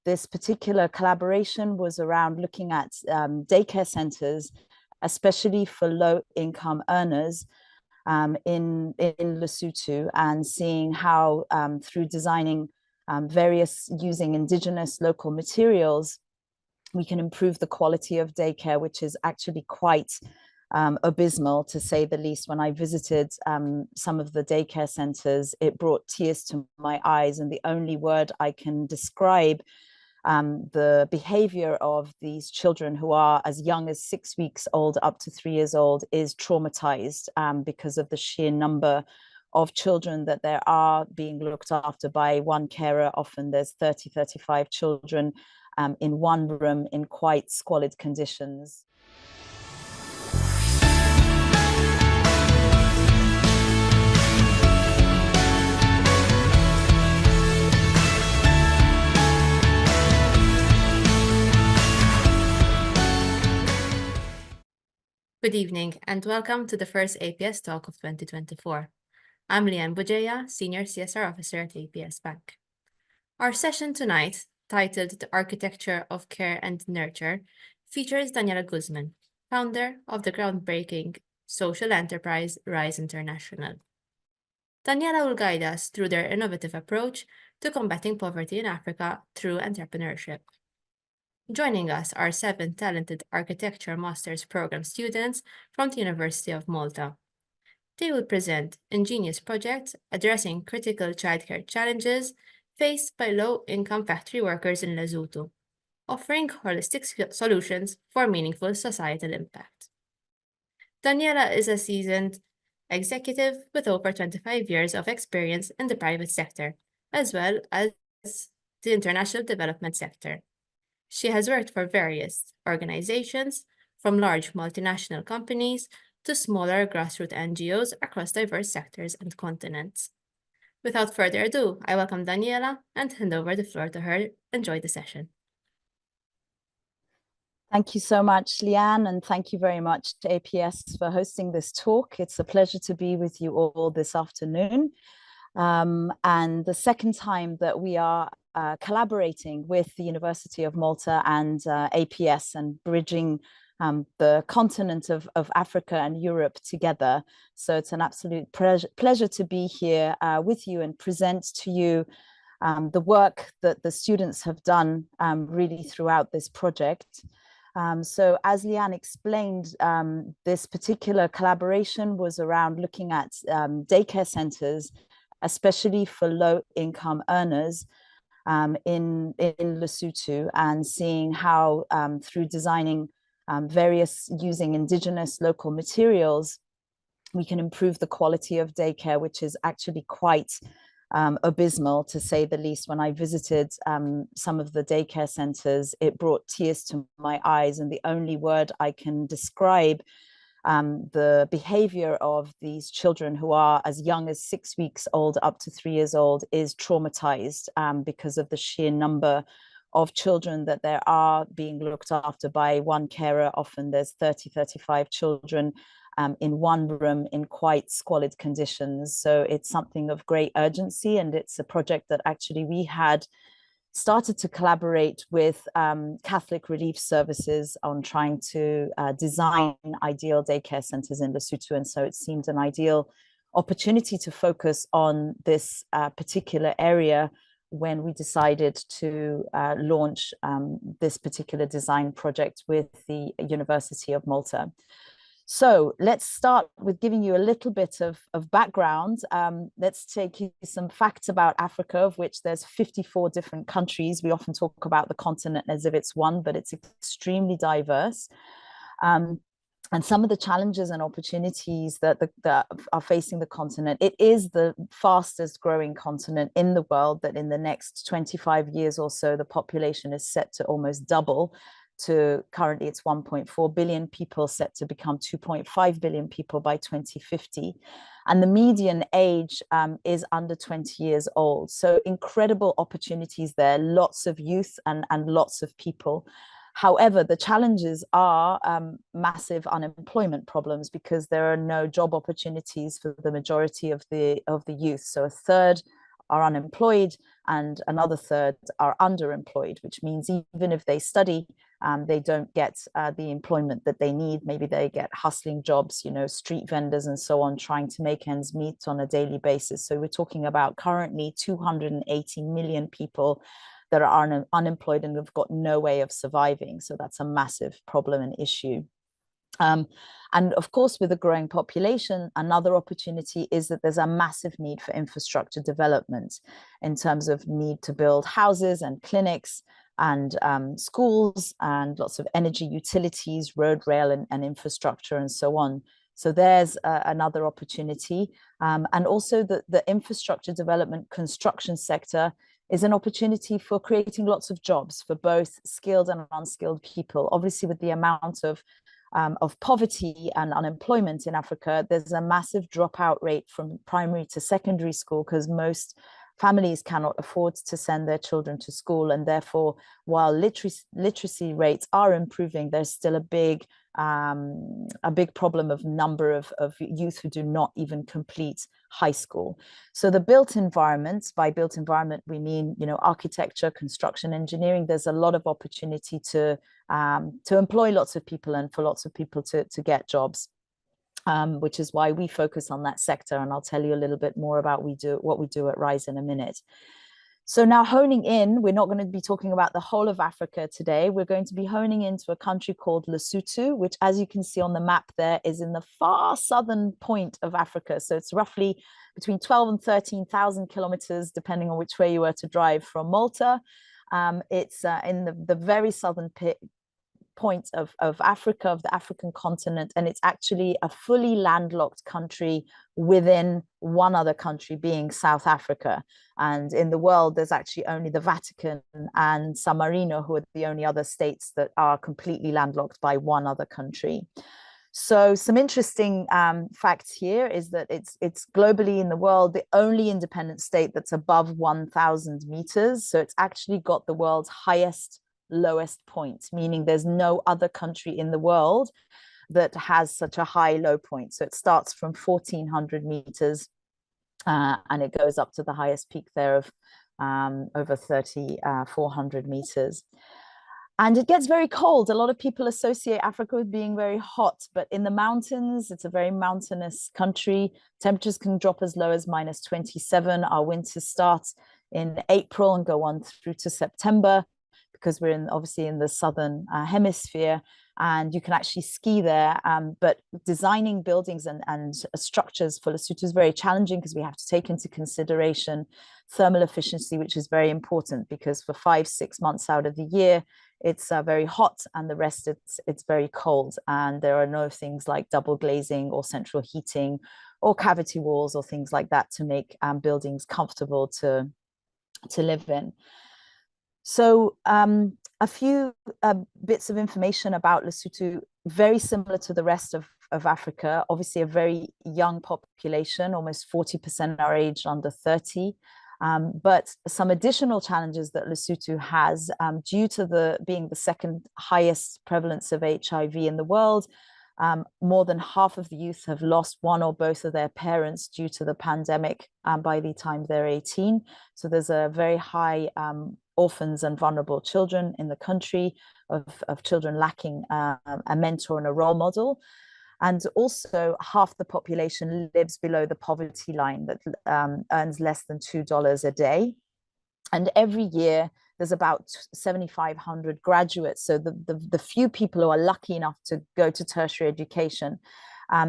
This particular collaboration was around looking at daycare centers, especially for low-income earners in Lesotho, and seeing how through designing various using indigenous local materials, we can improve the quality of daycare, which is actually quite abysmal, to say the least. When I visited some of the daycare centers, it brought tears to my eyes, and the only word I can describe the behavior of these children, who are as young as 6 weeks old up to 3 years old, is traumatized because of the sheer number of children that there are being looked after by one carer. Often there's 35 children in one room in quite squalid conditions. Good evening and welcome to the first APS talk of 2024. I'm Liane Bugeya, Senior CSR Officer at APS Bank. Our session tonight, titled The Architecture of Care and Nurture, features Daniela Gusman, founder of the groundbreaking social enterprise Rise International. Daniela will guide us through their innovative approach to combating poverty in Africa through entrepreneurship. Joining us are 7 talented Architecture Master's Program students from the University of Malta. They will present ingenious projects addressing critical childcare challenges faced by low-income factory workers in Lesotho, offering holistic solutions for meaningful societal impact. Daniela is a seasoned executive with over 25 years of experience in the private sector, as well as the international development sector. She has worked for various organizations, from large multinational companies to smaller grassroots NGOs across diverse sectors and continents. Without further ado, I welcome Daniela and hand over the floor to her. Enjoy the session. Thank you so much, Liane, and thank you very much to APS for hosting this talk. It's a pleasure to be with you all this afternoon. And the second time that we are collaborating with the University of Malta and APS and bridging the continent of Africa and Europe together. So it's an absolute pleasure to be here with you and present to you the work that the students have done really throughout this project. So as Liane explained, this particular collaboration was around looking at daycare centers, especially for low-income earners in Lesotho, and seeing how through designing various using indigenous local materials, we can improve the quality of daycare, which is actually quite abysmal, to say the least. When I visited some of the daycare centers, it brought tears to my eyes, and the only word I can describe the behavior of these children, who are as young as 6 weeks old up to 3 years old, is traumatized because of the sheer number of children that there are being looked after by one carer. Often there's 35 children in one room in quite squalid conditions. So it's something of great urgency, and it's a project that actually we had started to collaborate with Catholic Relief Services on trying to design ideal daycare centers in Lesotho. And so it seemed an ideal opportunity to focus on this particular area when we decided to launch this particular design project with the University of Malta. So let's start with giving you a little bit of background. Let's take you some facts about Africa, of which there's 54 different countries. We often talk about the continent as if it's one, but it's extremely diverse. And some of the challenges and opportunities that are facing the continent. It is the fastest growing continent in the world, that in the next 25 years or so, the population is set to almost double. To currently it's 1.4 billion people, set to become 2.5 billion people by 2050. And the median age is under 20 years old. So incredible opportunities there, lots of youth and lots of people. However, the challenges are massive unemployment problems, because there are no job opportunities for the majority of the youth. So a third are unemployed, and another third are underemployed, which means even if they study, they don't get the employment that they need. Maybe they get hustling jobs, street vendors and so on, trying to make ends meet on a daily basis. So we're talking about currently 280 million people that are unemployed and have got no way of surviving. So that's a massive problem and issue. And of course, with a growing population, another opportunity is that there's a massive need for infrastructure development in terms of need to build houses and clinics and schools and lots of energy utilities, road, rail, and infrastructure and so on. So there's another opportunity. And also the infrastructure development construction sector is an opportunity for creating lots of jobs for both skilled and unskilled people. Obviously, with the amount of poverty and unemployment in Africa, there's a massive dropout rate from primary to secondary school because most families cannot afford to send their children to school. And therefore, while literacy rates are improving, there's still a big problem of number of youth who do not even complete high school. So the built environment, by built environment, we mean, architecture, construction, engineering. There's a lot of opportunity to employ lots of people and for lots of people to get jobs, which is why we focus on that sector. And I'll tell you a little bit more about what we do at RISE in a minute. So now honing in, we're not going to be talking about the whole of Africa today. We're going to be honing into a country called Lesotho, which, as you can see on the map there, is in the far southern point of Africa. So it's roughly between 12 and 13,000 kilometers, depending on which way you were to drive from Malta. It's in the very southern point of Africa, of the African continent, and it's actually a fully landlocked country within one other country, being South Africa. And in the world, there's actually only the Vatican and San Marino, who are the only other states that are completely landlocked by one other country. So some interesting facts here is that it's globally in the world the only independent state that's above 1,000 meters. So it's actually got the world's lowest point, meaning there's no other country in the world that has such a high low point. So it starts from 1,400 meters and it goes up to the highest peak there of over 3,400 meters. And it gets very cold. A lot of people associate Africa with being very hot, but in the mountains, it's a very mountainous country. Temperatures can drop as low as -27. Our winters start in April and go on through to September, because we're obviously in the southern hemisphere, and you can actually ski there. But designing buildings and structures for Lesotho is very challenging because we have to take into consideration thermal efficiency, which is very important because for 5-6 months out of the year, it's very hot, and the rest it's very cold. And there are no things like double glazing or central heating or cavity walls or things like that to make buildings comfortable to live in. So a few bits of information about Lesotho, very similar to the rest of Africa. Obviously a very young population, almost 40% are aged under 30. But some additional challenges that Lesotho has, due to being the second highest prevalence of HIV in the world. More than half of the youth have lost one or both of their parents due to the pandemic by the time they're 18. So there's a very high orphans and vulnerable children in the country, of children lacking a mentor and a role model. And also half the population lives below the poverty line, that earns less than $2 a day. And every year there's about 7,500 graduates. So the few people who are lucky enough to go to tertiary education,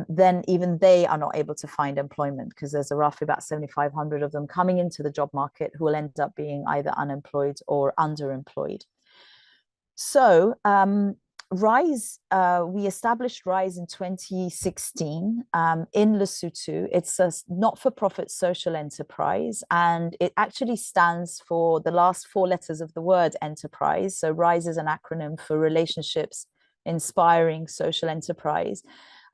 then even they are not able to find employment, because there's roughly about 7,500 of them coming into the job market who will end up being either unemployed or underemployed. So RISE, we established RISE in 2016 in Lesotho. It's a not-for-profit social enterprise, and it actually stands for the last 4 letters of the word enterprise. So RISE is an acronym for Relationships Inspiring Social Enterprise.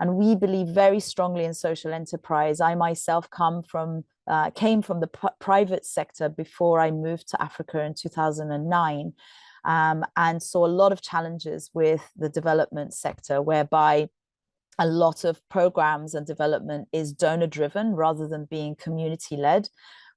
And we believe very strongly in social enterprise. I myself came from the private sector before I moved to Africa in 2009. And saw a lot of challenges with the development sector, whereby a lot of programs and development is donor driven rather than being community led,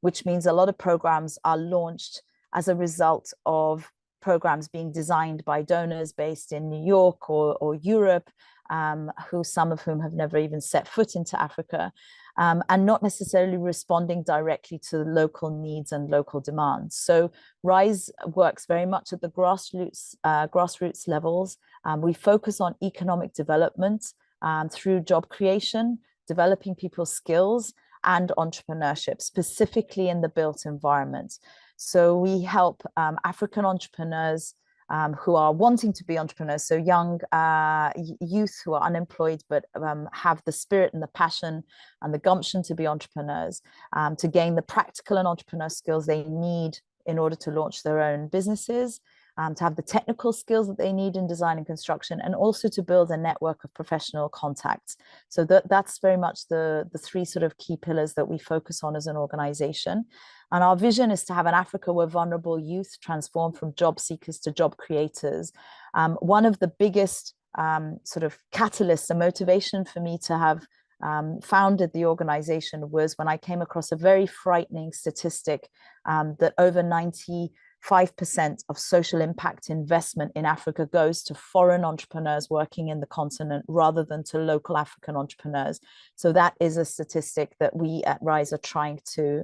which means a lot of programs are launched as a result of programs being designed by donors based in New York or Europe, some of whom have never even set foot into Africa, and not necessarily responding directly to local needs and local demands. So RISE works very much at the grassroots levels. We focus on economic development through job creation, developing people's skills, and entrepreneurship, specifically in the built environment. So we help African entrepreneurs who are wanting to be entrepreneurs, so young youth who are unemployed but have the spirit and the passion and the gumption to be entrepreneurs, to gain the practical and entrepreneur skills they need in order to launch their own businesses, to have the technical skills that they need in design and construction, and also to build a network of professional contacts. So that's very much the three sort of key pillars that we focus on as an organization. And our vision is to have an Africa where vulnerable youth transform from job seekers to job creators. One of the biggest sort of catalysts and motivation for me to have founded the organization was when I came across a very frightening statistic that over 95% of social impact investment in Africa goes to foreign entrepreneurs working in the continent rather than to local African entrepreneurs. So that is a statistic that we at RISE are trying to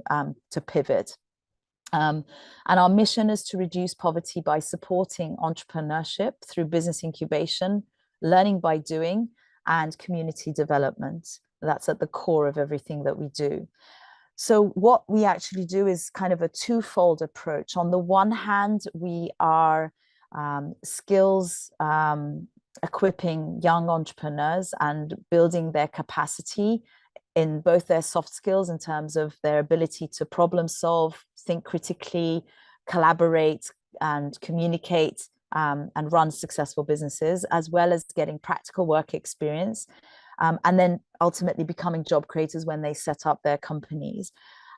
pivot. And our mission is to reduce poverty by supporting entrepreneurship through business incubation, learning by doing, and community development. That's at the core of everything that we do. So what we actually do is kind of a twofold approach. On the one hand, we are skills equipping young entrepreneurs and building their capacity in both their soft skills in terms of their ability to problem solve, think critically, collaborate, and communicate, and run successful businesses, as well as getting practical work experience. And then ultimately becoming job creators when they set up their companies.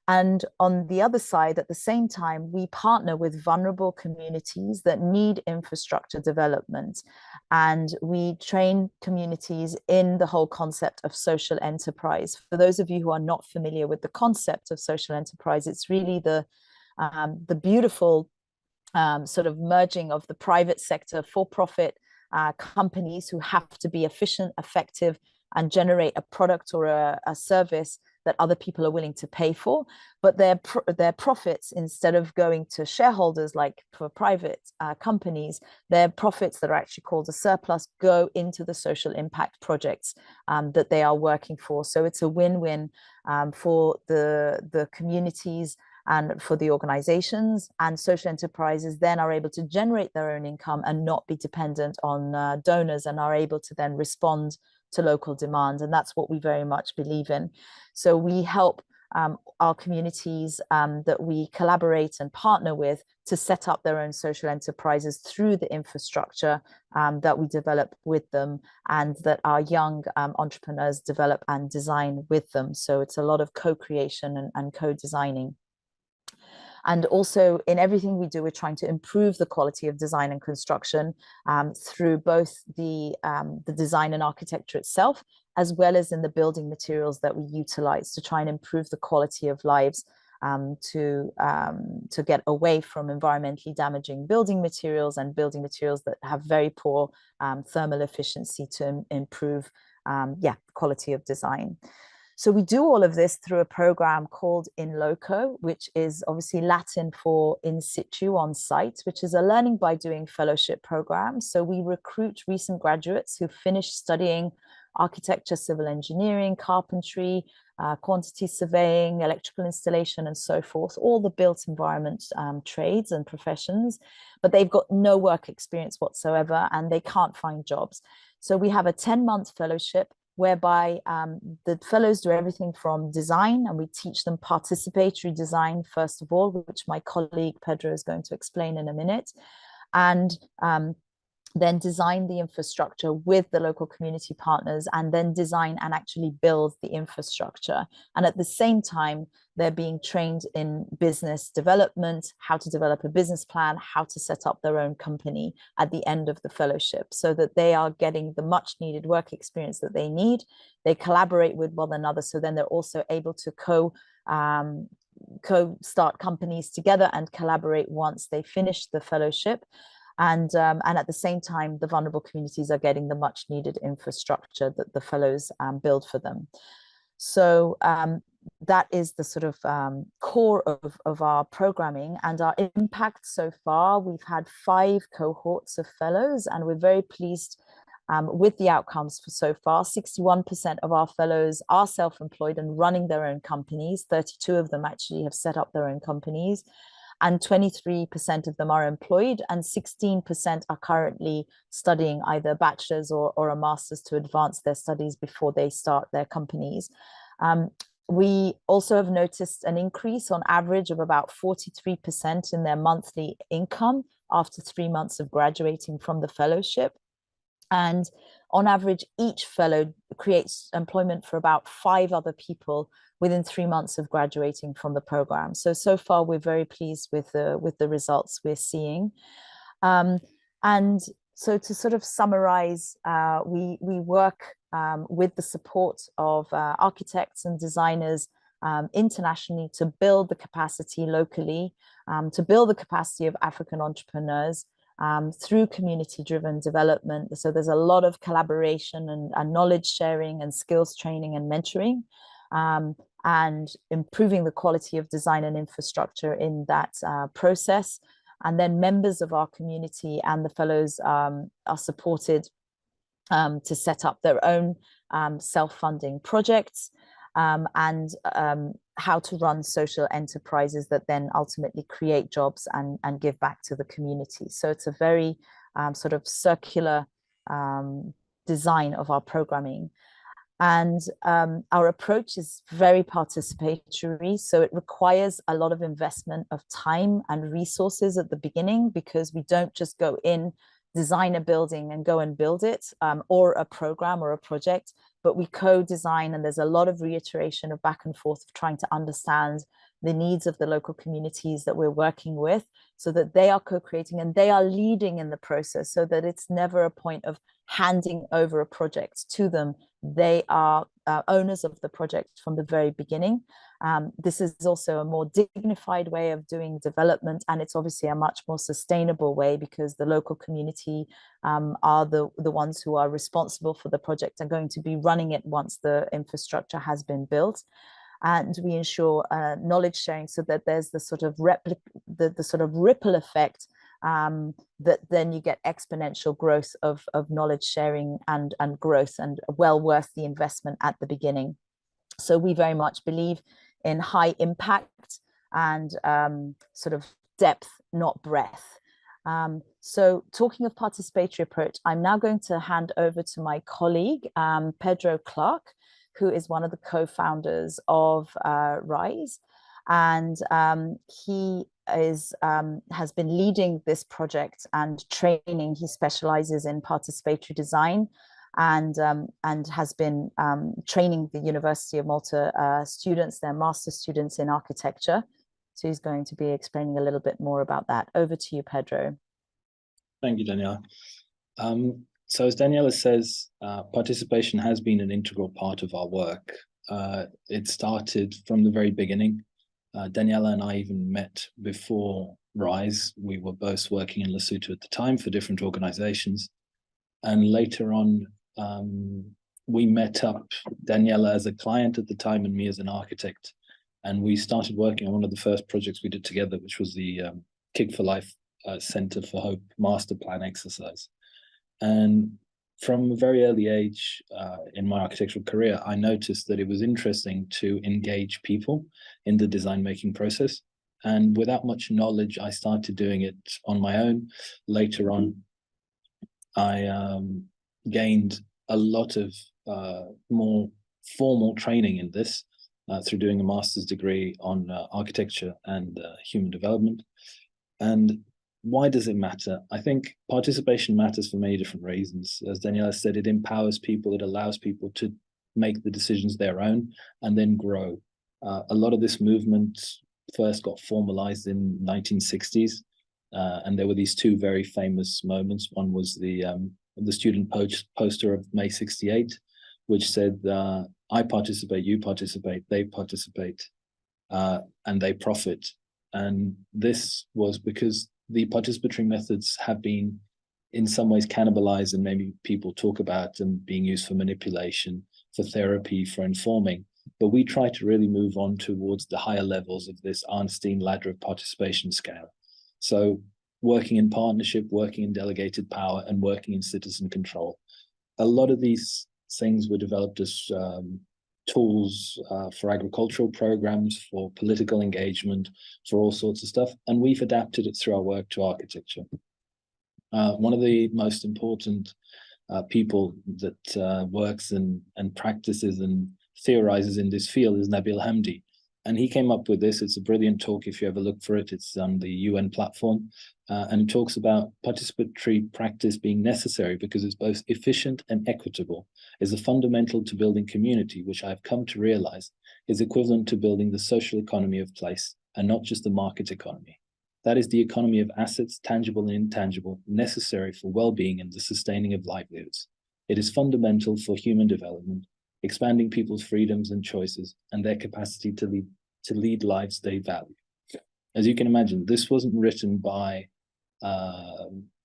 And on the other side, at the same time, we partner with vulnerable communities that need infrastructure development. And we train communities in the whole concept of social enterprise. For those of you who are not familiar with the concept of social enterprise, it's really the beautiful sort of merging of the private sector for-profit companies who have to be efficient, effective, and generate a product or a service that other people are willing to pay for, but their profits, instead of going to shareholders like for private companies, their profits that are actually called a surplus go into the social impact projects that they are working for. So it's a win-win for the communities and for the organizations, and social enterprises then are able to generate their own income and not be dependent on donors, and are able to then respond to local demand. And that's what we very much believe in. So we help our communities that we collaborate and partner with to set up their own social enterprises through the infrastructure that we develop with them, and that our young entrepreneurs develop and design with them. So it's a lot of co-creation and co-designing. And also in everything we do, we're trying to improve the quality of design and construction through both the design and architecture itself, as well as in the building materials that we utilize to try and improve the quality of lives, to get away from environmentally damaging building materials and building materials that have very poor thermal efficiency, to improve quality of design. So we do all of this through a program called In Loco, which is obviously Latin for in situ, on site, which is a learning by doing fellowship program. So we recruit recent graduates who finished studying architecture, civil engineering, carpentry, quantity surveying, electrical installation, and so forth, all the built environment trades and professions, but they've got no work experience whatsoever and they can't find jobs. So we have a 10-month fellowship whereby the fellows do everything from design, and we teach them participatory design, first of all, which my colleague Pedro is going to explain in a minute, and then design the infrastructure with the local community partners, and then design and actually build the infrastructure. And at the same time, they're being trained in business development, how to develop a business plan, how to set up their own company at the end of the fellowship, so that they are getting the much needed work experience that they need. They collaborate with one another, so then they're also able to co-start companies together and collaborate once they finish the fellowship. And at the same time, the vulnerable communities are getting the much needed infrastructure that the fellows build for them. So that is the sort of core of our programming and our impact so far. We've had 5 cohorts of fellows, and we're very pleased with the outcomes for so far. 61% of our fellows are self-employed and running their own companies. 32 of them actually have set up their own companies, and 23% of them are employed, and 16% are currently studying either a bachelor's or a master's to advance their studies before they start their companies. We also have noticed an increase on average of about 43% in their monthly income after 3 months of graduating from the fellowship. And on average, each fellow creates employment for about 5 other people within 3 months of graduating from the program. So far, we're very pleased with the results we're seeing. And so to sort of summarize, we work with the support of architects and designers internationally to build the capacity locally, to build the capacity of African entrepreneurs through community-driven development. So there's a lot of collaboration and knowledge sharing and skills training and mentoring, and improving the quality of design and infrastructure in that process. And then members of our community and the fellows are supported to set up their own self-funding projects, and how to run social enterprises that then ultimately create jobs and give back to the community. So it's a very sort of circular design of our programming. And our approach is very participatory. So it requires a lot of investment of time and resources at the beginning, because we don't just go in, design a building and go and build it, or a program or a project, but we co-design, and there's a lot of reiteration of back and forth of trying to understand the needs of the local communities that we're working with, so that they are co-creating and they are leading in the process, so that it's never a point of handing over a project to them. They are owners of the project from the very beginning. This is also a more dignified way of doing development, and it's obviously a much more sustainable way, because the local community are the ones who are responsible for the project and going to be running it once the infrastructure has been built. And we ensure knowledge sharing, so that there's the sort of ripple effect, that then you get exponential growth of knowledge sharing and growth, and well worth the investment at the beginning. So we very much believe in high impact and sort of depth, not breadth. So talking of participatory approach, I'm now going to hand over to my colleague, Pedro Clark, who is one of the co-founders of RISE. And he has been leading this project and training. He specializes in participatory design, and has been training the University of Malta students, their master students in architecture. So he's going to be explaining a little bit more about that. Over to you, Pedro. Thank you, Daniela. So as Daniela says, participation has been an integral part of our work. It started from the very beginning. Daniela and I even met before RISE. We were both working in Lesotho at the time for different organizations. And later on, we met up, Daniela as a client at the time and me as an architect. And we started working on one of the first projects we did together, which was the Kick for Life Center for Hope master plan exercise. And from a very early age in my architectural career, I noticed that it was interesting to engage people in the design making process. And without much knowledge, I started doing it on my own. Later on, I gained a lot of more formal training in this through doing a master's degree on architecture and human development. And why does it matter? I think participation matters for many different reasons. As Daniela said, it empowers people, it allows people to make the decisions their own and then grow. A lot of this movement first got formalized in 1960s, and there were these 2 very famous moments. One was the student poster of May 68, which said, I participate, you participate, they participate. and they profit. And this was because the participatory methods have been in some ways cannibalized, and maybe people talk about them being used for manipulation, for therapy, for informing. But we try to really move on towards the higher levels of this Arnstein ladder of participation scale. So working in partnership, working in delegated power, and working in citizen control. A lot of these things were developed as tools for agricultural programs, for political engagement, for all sorts of stuff. And we've adapted it through our work to architecture. One of the most important people that works and practices and theorizes in this field is Nabil Hamdi. And he came up with this. It's a brilliant talk if you ever look for it. It's on the UN platform. And it talks about participatory practice being necessary because it's both efficient and equitable, is a fundamental to building community, which I've come to realize is equivalent to building the social economy of place and not just the market economy. That is the economy of assets, tangible and intangible, necessary for well-being and the sustaining of livelihoods. It is fundamental for human development, expanding people's freedoms and choices and their capacity to lead lives they value. As you can imagine, this wasn't written by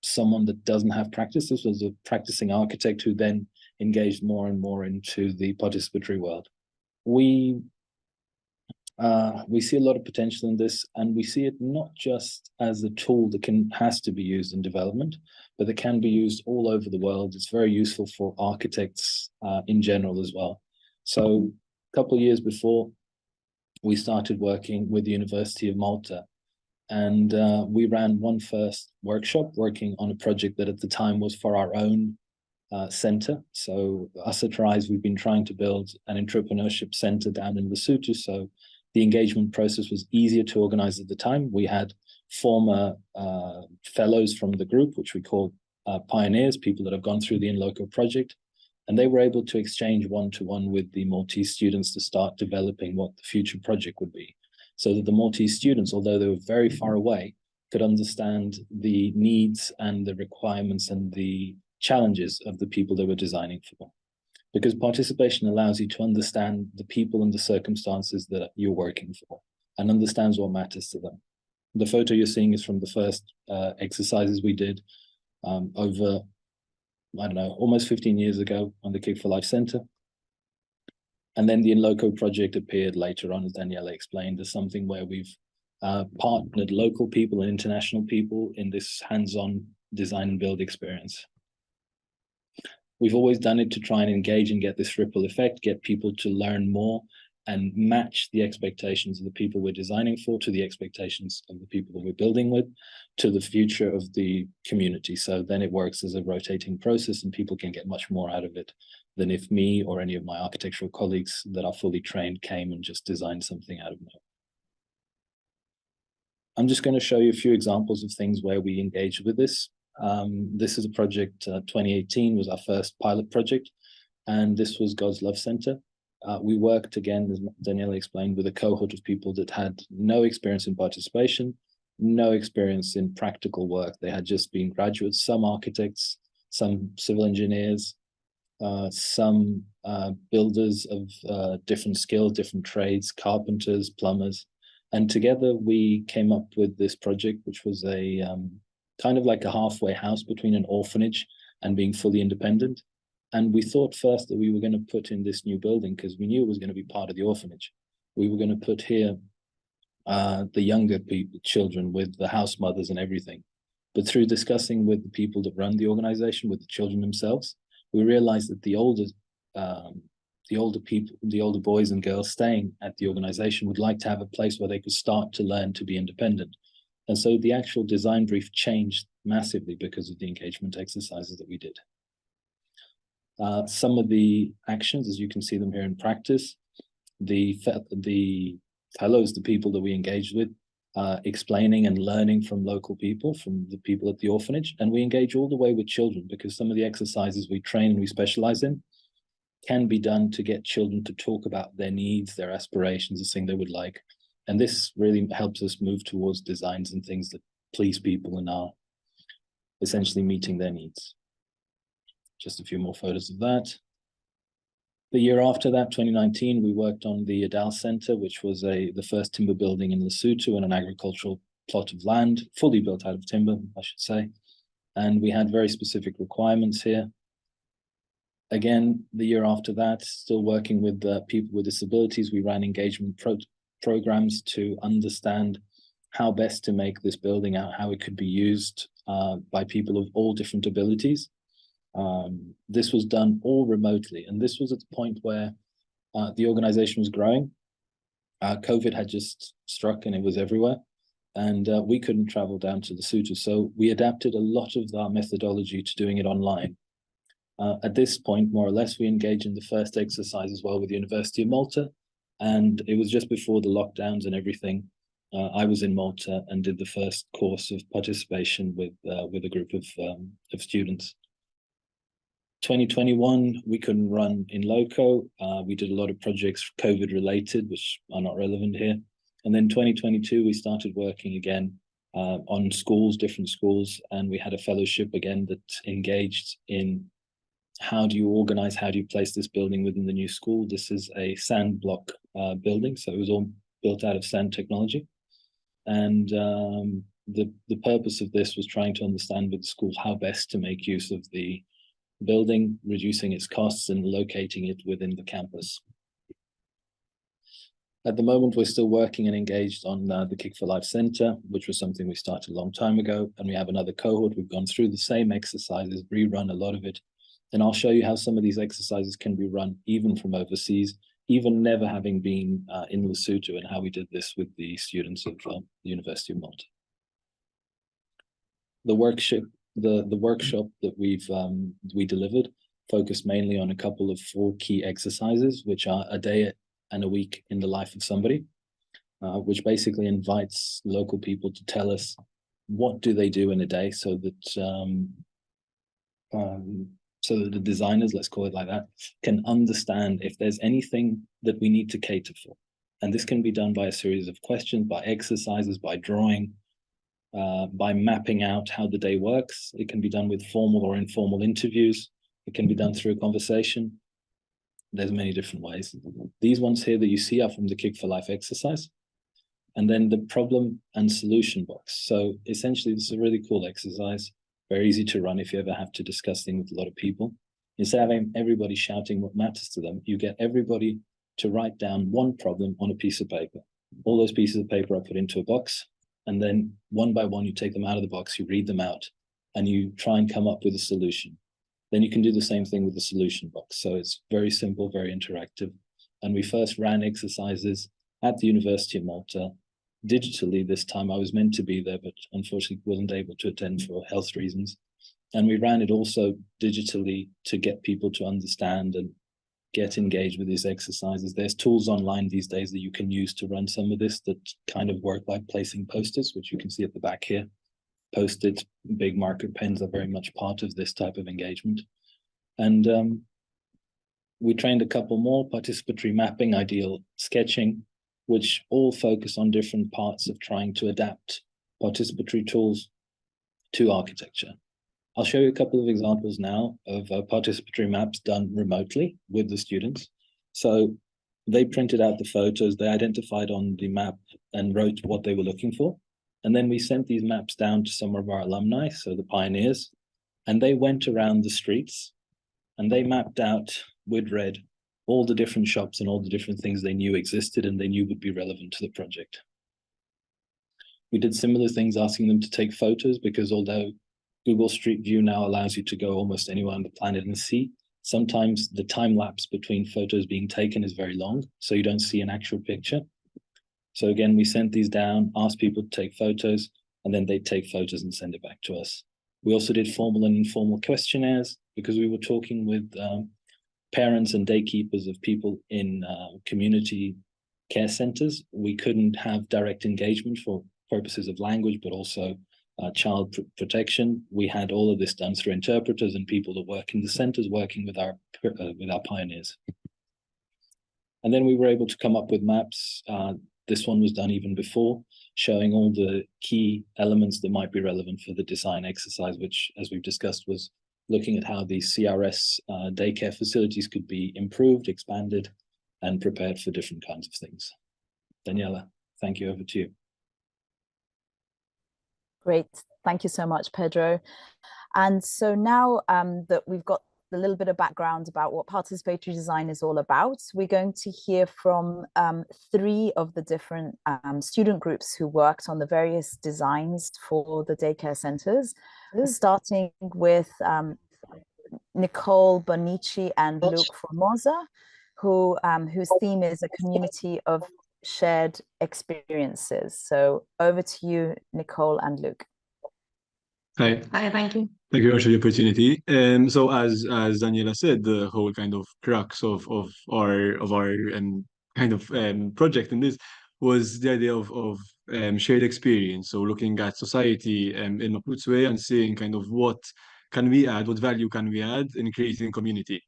someone that doesn't have practice. This was a practicing architect who then engaged more and more into the participatory world. We see a lot of potential in this, and we see it not just as a tool that has to be used in development, but that can be used all over the world. It's very useful for architects in general as well. So a couple of years before, we started working with the University of Malta, and we ran one first workshop working on a project that at the time was for our own center. So us at RISE, we've been trying to build an entrepreneurship center down in Lesotho. So the engagement process was easier to organize at the time. We had former fellows from the group, which we call pioneers, people that have gone through the In Loco project, and they were able to exchange one-to-one with the Maltese students to start developing what the future project would be. So that the Maltese students, although they were very far away, could understand the needs and the requirements and the challenges of the people they were designing for. Because participation allows you to understand the people and the circumstances that you're working for and understands what matters to them. The photo you're seeing is from the first exercises we did over, I don't know, almost 15 years ago on the Kick for Life Center. And then the In Loco project appeared later on, as Daniela explained, as something where we've partnered local people and international people in this hands-on design and build experience. We've always done it to try and engage and get this ripple effect, get people to learn more and match the expectations of the people we're designing for to the expectations of the people that we're building with, to the future of the community. So then it works as a rotating process and people can get much more out of it than if me or any of my architectural colleagues that are fully trained came and just designed something out of nowhere. I'm just going to show you a few examples of things where we engaged with this. This is a project, 2018 was our first pilot project, and this was God's Love Center. We worked again, as Daniela explained, with a cohort of people that had no experience in participation, no experience in practical work. They had just been graduates, some architects, some civil engineers, some builders of different skills, different trades, carpenters, plumbers. And together we came up with this project, which was a kind of like a halfway house between an orphanage and being fully independent. And we thought first that we were going to put in this new building because we knew it was going to be part of the orphanage. We were going to put here the younger people, children with the house mothers and everything. But through discussing with the people that run the organization, with the children themselves, we realized that the older people, the older boys and girls staying at the organization would like to have a place where they could start to learn to be independent. And so the actual design brief changed massively because of the engagement exercises that we did. Some of the actions, as you can see them here in practice, the fellows, the people that we engaged with, explaining and learning from local people, from the people at the orphanage. And we engage all the way with children because some of the exercises we train and we specialize in can be done to get children to talk about their needs, their aspirations, the thing they would like. And this really helps us move towards designs and things that please people and are essentially meeting their needs. Just a few more photos of that. The year after that, 2019, we worked on the Adal Center, which was the first timber building in Lesotho and an agricultural plot of land, fully built out of timber, I should say. And we had very specific requirements here. Again, the year after that, still working with people with disabilities, we ran engagement programs to understand how best to make this building out, how it could be used by people of all different abilities. This was done all remotely, and this was at the point where the organization was growing. COVID had just struck and it was everywhere, and we couldn't travel down to Lesotho, so we adapted a lot of our methodology to doing it online. At this point, more or less, we engaged in the first exercise as well with the University of Malta, and it was just before the lockdowns and everything. I was in Malta and did the first course of participation with a group of students. 2021, we couldn't run in loco. We did a lot of projects COVID related, which are not relevant here. And then 2022, we started working again on schools, different schools, and we had a fellowship again that engaged in how do you organize, how do you place this building within the new school? This is a sand block building, so it was all built out of sand technology. And the purpose of this was trying to understand with the school how best to make use of the building, reducing its costs and locating it within the campus. At the moment, we're still working and engaged on the Kick for Life Center, which was something we started a long time ago. And we have another cohort. We've gone through the same exercises, rerun a lot of it. And I'll show you how some of these exercises can be run even from overseas, even never having been in Lesotho, and how we did this with the students of the University of Malta. The workshop that we delivered focused mainly on a couple of 4 key exercises, which are a day and a week in the life of somebody, which basically invites local people to tell us what do they do in a day, so that the designers, let's call it like that, can understand if there's anything that we need to cater for. And this can be done by a series of questions, by exercises, by drawing, by mapping out how the day works. It can be done with formal or informal interviews. It can be done through a conversation. There's many different ways. These ones here that you see are from the Kick for Life exercise. And then the problem and solution box. So essentially, this is a really cool exercise, very easy to run if you ever have to discuss things with a lot of people. Instead of having everybody shouting what matters to them, you get everybody to write down one problem on a piece of paper. All those pieces of paper are put into a box, and then one by one, you take them out of the box, you read them out, and you try and come up with a solution. Then you can do the same thing with the solution box. So it's very simple, very interactive. And we first ran exercises at the University of Malta digitally this time. I was meant to be there, but unfortunately wasn't able to attend for health reasons. And we ran it also digitally to get people to understand and get engaged with these exercises. There's tools online these days that you can use to run some of this that kind of work like placing posters, which you can see at the back here. Post-it, big marker pens are very much part of this type of engagement. And we trained a couple more: participatory mapping, ideal sketching, which all focus on different parts of trying to adapt participatory tools to architecture. I'll show you a couple of examples now of participatory maps done remotely with the students. So they printed out the photos, they identified on the map and wrote what they were looking for. And then we sent these maps down to some of our alumni, so the pioneers, and they went around the streets and they mapped out with red all the different shops and all the different things they knew existed and they knew would be relevant to the project. We did similar things, asking them to take photos, because although Google Street View now allows you to go almost anywhere on the planet and see, sometimes the time lapse between photos being taken is very long, so you don't see an actual picture. So again, we sent these down, asked people to take photos, and then they'd take photos and send it back to us. We also did formal and informal questionnaires, because we were talking with parents and day keepers of people in community care centers. We couldn't have direct engagement for purposes of language, but also child protection. We had all of this done through interpreters and people that work in the centers working with our pioneers. And then we were able to come up with maps. This one was done even before, showing all the key elements that might be relevant for the design exercise, which, as we've discussed, was looking at how these CRS daycare facilities could be improved, expanded, and prepared for different kinds of things. Daniela, thank you. Over to you. Great. Thank you so much, Pedro. And so now that we've got a little bit of background about what participatory design is all about, we're going to hear from 3 of the different student groups who worked on the various designs for the daycare centers, starting with Nicole Bonici and Luke Formosa, whose theme is a community of shared experiences. So over to you, Nicole and Luke. Hi. Hi, thank you. Thank you very much for the opportunity. So as Daniela said, the whole kind of crux of our kind of project in this was the idea of shared experience. So looking at society in a roots way and seeing kind of what can we add, what value can we add in creating community.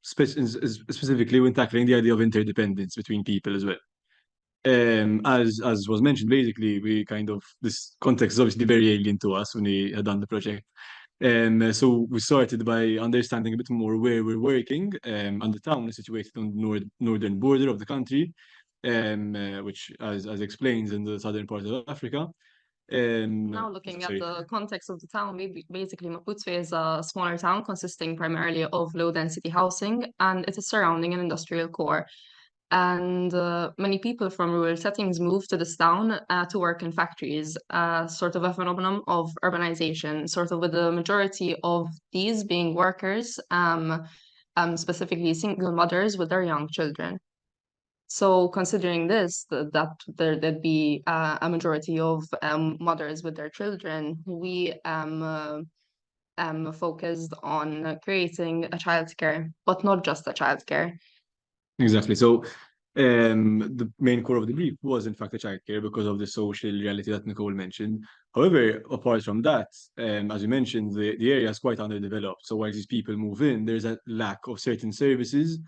Specifically when tackling the idea of interdependence between people as well. As was mentioned, basically, we kind of, this context is obviously very alien to us when we had done the project. So we started by understanding a bit more where we're working, and the town is situated on the northern border of the country, which, as explains, in the southern part of Africa. Now looking at the context of the town, basically Maputo is a smaller town consisting primarily of low-density housing, and it is surrounding an industrial core. And many people from rural settings move to this town to work in factories, sort of a phenomenon of urbanization, sort of with the majority of these being workers, specifically single mothers with their young children. So considering this, that there'd be a majority of mothers with their children, we focused on creating a childcare, but not just a childcare. Exactly. So the main core of the brief was in fact a childcare because of the social reality that Nicole mentioned. However, apart from that, as you mentioned, the area is quite underdeveloped. So while these people move in, there's a lack of certain services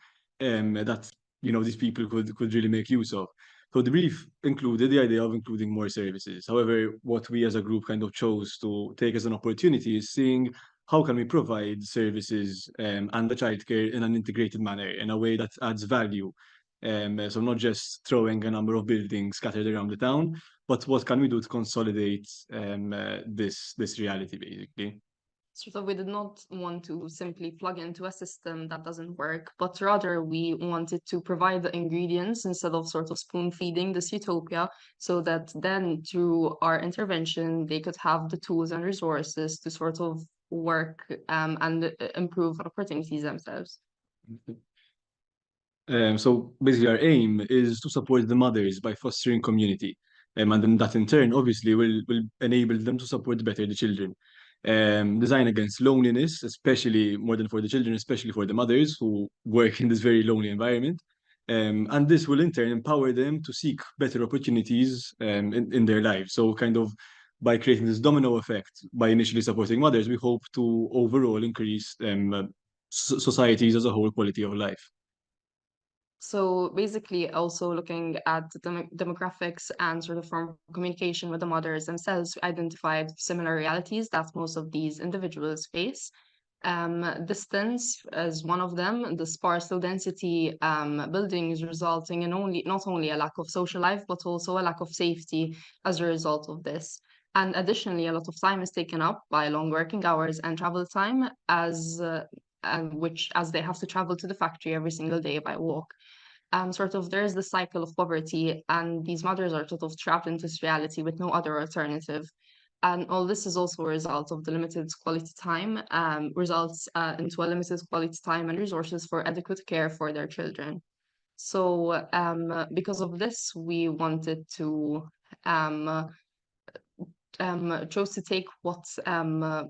that these people could really make use of. So the brief included the idea of including more services. However, what we as a group kind of chose to take as an opportunity is seeing how can we provide services and the childcare in an integrated manner, in a way that adds value. So not just throwing a number of buildings scattered around the town, but what can we do to consolidate this reality, basically. Sort of, we did not want to simply plug into a system that doesn't work, but rather we wanted to provide the ingredients instead of sort of spoon feeding this utopia, so that then through our intervention, they could have the tools and resources to sort of work and improve opportunities themselves. So basically our aim is to support the mothers by fostering community. And then that in turn obviously will enable them to support better the children. Design against loneliness, especially more than for the children, especially for the mothers who work in this very lonely environment. And this will in turn empower them to seek better opportunities in their lives. So kind of by creating this domino effect, by initially supporting mothers, we hope to overall increase societies as a whole quality of life. So basically also looking at the demographics and sort of from communication with the mothers themselves, we identified similar realities that most of these individuals face. Distance is one of them. The sparse low density buildings resulting in not only a lack of social life, but also a lack of safety as a result of this. And additionally, a lot of time is taken up by long working hours and travel time as they have to travel to the factory every single day by walk. Sort of there's the cycle of poverty, and these mothers are sort of trapped into this reality with no other alternative. And all this is also a result of the limited quality time, results into a limited quality time and resources for adequate care for their children. So because of this, we wanted to chose to take what,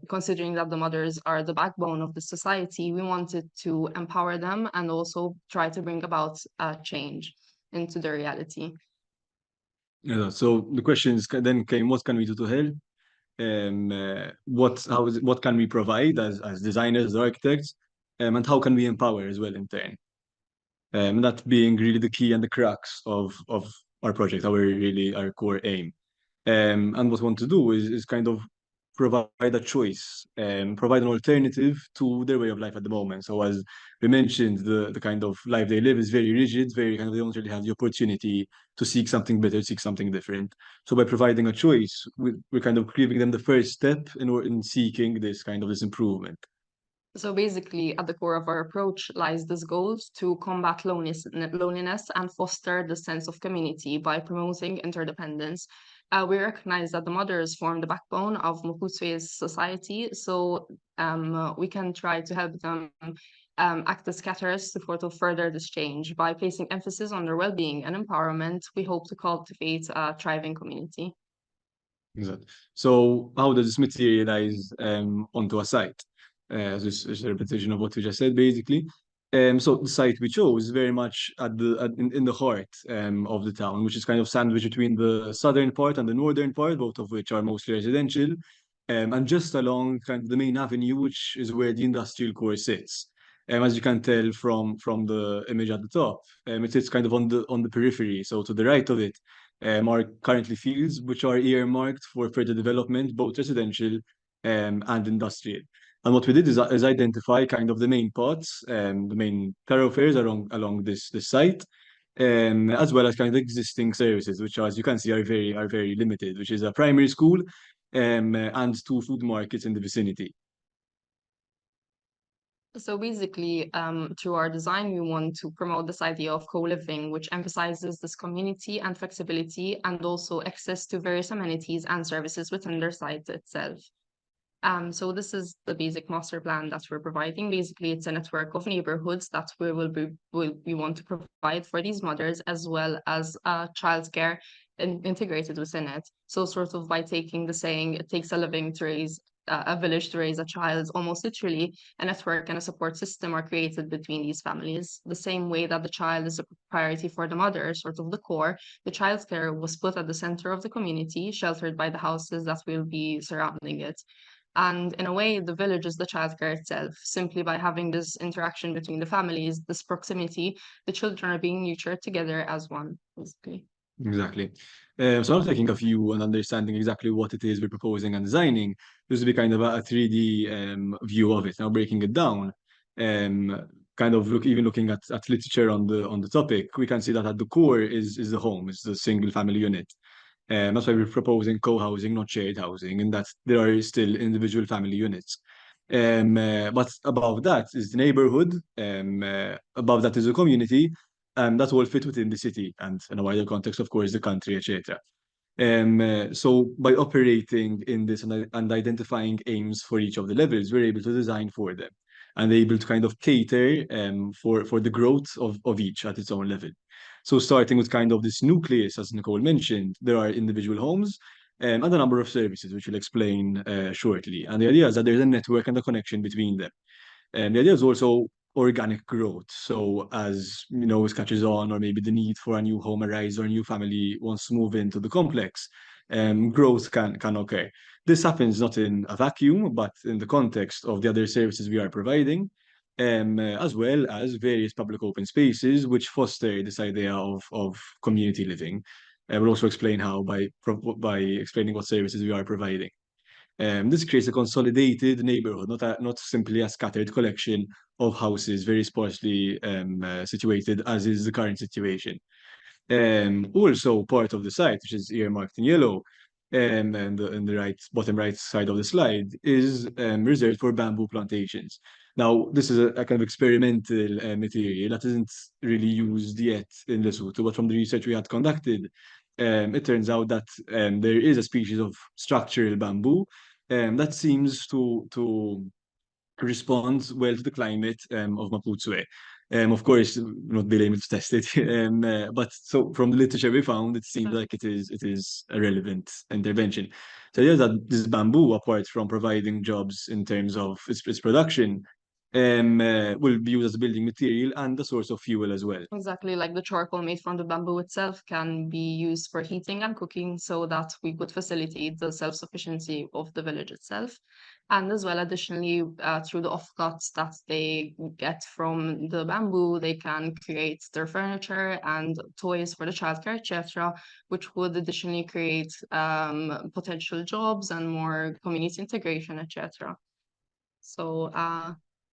considering that the mothers are the backbone of the society, we wanted to empower them and also try to bring about change into the reality. Yeah, so the questions then came, what can we do to help? What can we provide as designers, as architects, and how can we empower as well in turn? That being really the key and the crux of our project, our core aim. And what we want to do is kind of provide a choice and provide an alternative to their way of life at the moment. So as we mentioned, the kind of life they live is very rigid, very kind of, they don't really have the opportunity to seek something better, seek something different. So by providing a choice, we're kind of giving them the first step in seeking this kind of this improvement. So basically, at the core of our approach lies this goal to combat loneliness and foster the sense of community by promoting interdependence. We recognize that the mothers form the backbone of Maputsue's society, so we can try to help them act as catalysts to sort of further this change. By placing emphasis on their well-being and empowerment, we hope to cultivate a thriving community. Exactly. So how does this materialize onto a site? This is a repetition of what we just said, basically. So the site we chose is very much in the heart of the town, which is kind of sandwiched between the southern part and the northern part, both of which are mostly residential, and just along kind of the main avenue, which is where the industrial core sits. As you can tell from the image at the top, it sits kind of on the periphery. So to the right of it are currently fields which are earmarked for further development, both residential and industrial. And what we did is identify kind of the main paths, the main thoroughfares along this site, as well as kind of existing services, which, as you can see, are very limited, which is a primary school and 2 food markets in the vicinity. So basically, through our design, we want to promote this idea of co-living, which emphasizes this community and flexibility, and also access to various amenities and services within their site itself. So this is the basic master plan that we're providing. Basically, it's a network of neighborhoods that we want to provide for these mothers, as well as childcare integrated within it. So sort of by taking the saying, it takes a village to raise a child, almost literally, a network and a support system are created between these families. The same way that the child is a priority for the mother, sort of the core, the childcare was put at the center of the community, sheltered by the houses that will be surrounding it. And in a way, the village is the childcare itself. Simply by having this interaction between the families, this proximity, the children are being nurtured together as one, basically. Exactly. So I'm taking a view and understanding exactly what it is we're proposing and designing. This will be kind of a 3D view of it. Now breaking it down, kind of looking at literature on the topic, we can see that at the core is the home, is the single family unit. That's why we're proposing co-housing, not shared housing, and that there are still individual family units. But above that is the neighborhood, above that is the community, and that all fit within the city and in a wider context, of course, the country, etc. So by operating in this and identifying aims for each of the levels, we're able to design for them and able to kind of cater for the growth of each at its own level. So starting with kind of this nucleus, as Nicole mentioned, there are individual homes and a number of services, which we'll explain shortly. And the idea is that there's a network and a connection between them. And the idea is also organic growth. So as you know, it catches on, or maybe the need for a new home arises or a new family wants to move into the complex, growth can occur. This happens not in a vacuum, but in the context of the other services we are providing, as well as various public open spaces which foster this idea of community living. We'll also explain how by explaining what services we are providing. This creates a consolidated neighborhood, not simply a scattered collection of houses very sparsely situated, as is the current situation. Also, part of the site, which is earmarked in yellow, and in the bottom right side of the slide, is reserved for bamboo plantations. Now, this is a kind of experimental material that isn't really used yet in Lesotho, but from the research we had conducted, it turns out that there is a species of structural bamboo that seems to respond well to the climate of Maputo. Of course, not being able to test it, but so from the literature we found, it seems like it is a relevant intervention. So yeah, that this bamboo, apart from providing jobs in terms of its production, will be used as a building material and a source of fuel as well. Exactly, like the charcoal made from the bamboo itself can be used for heating and cooking so that we could facilitate the self-sufficiency of the village itself. And as well, additionally, through the offcuts that they get from the bamboo, they can create their furniture and toys for the childcare, etc., which would additionally create potential jobs and more community integration, etc. So,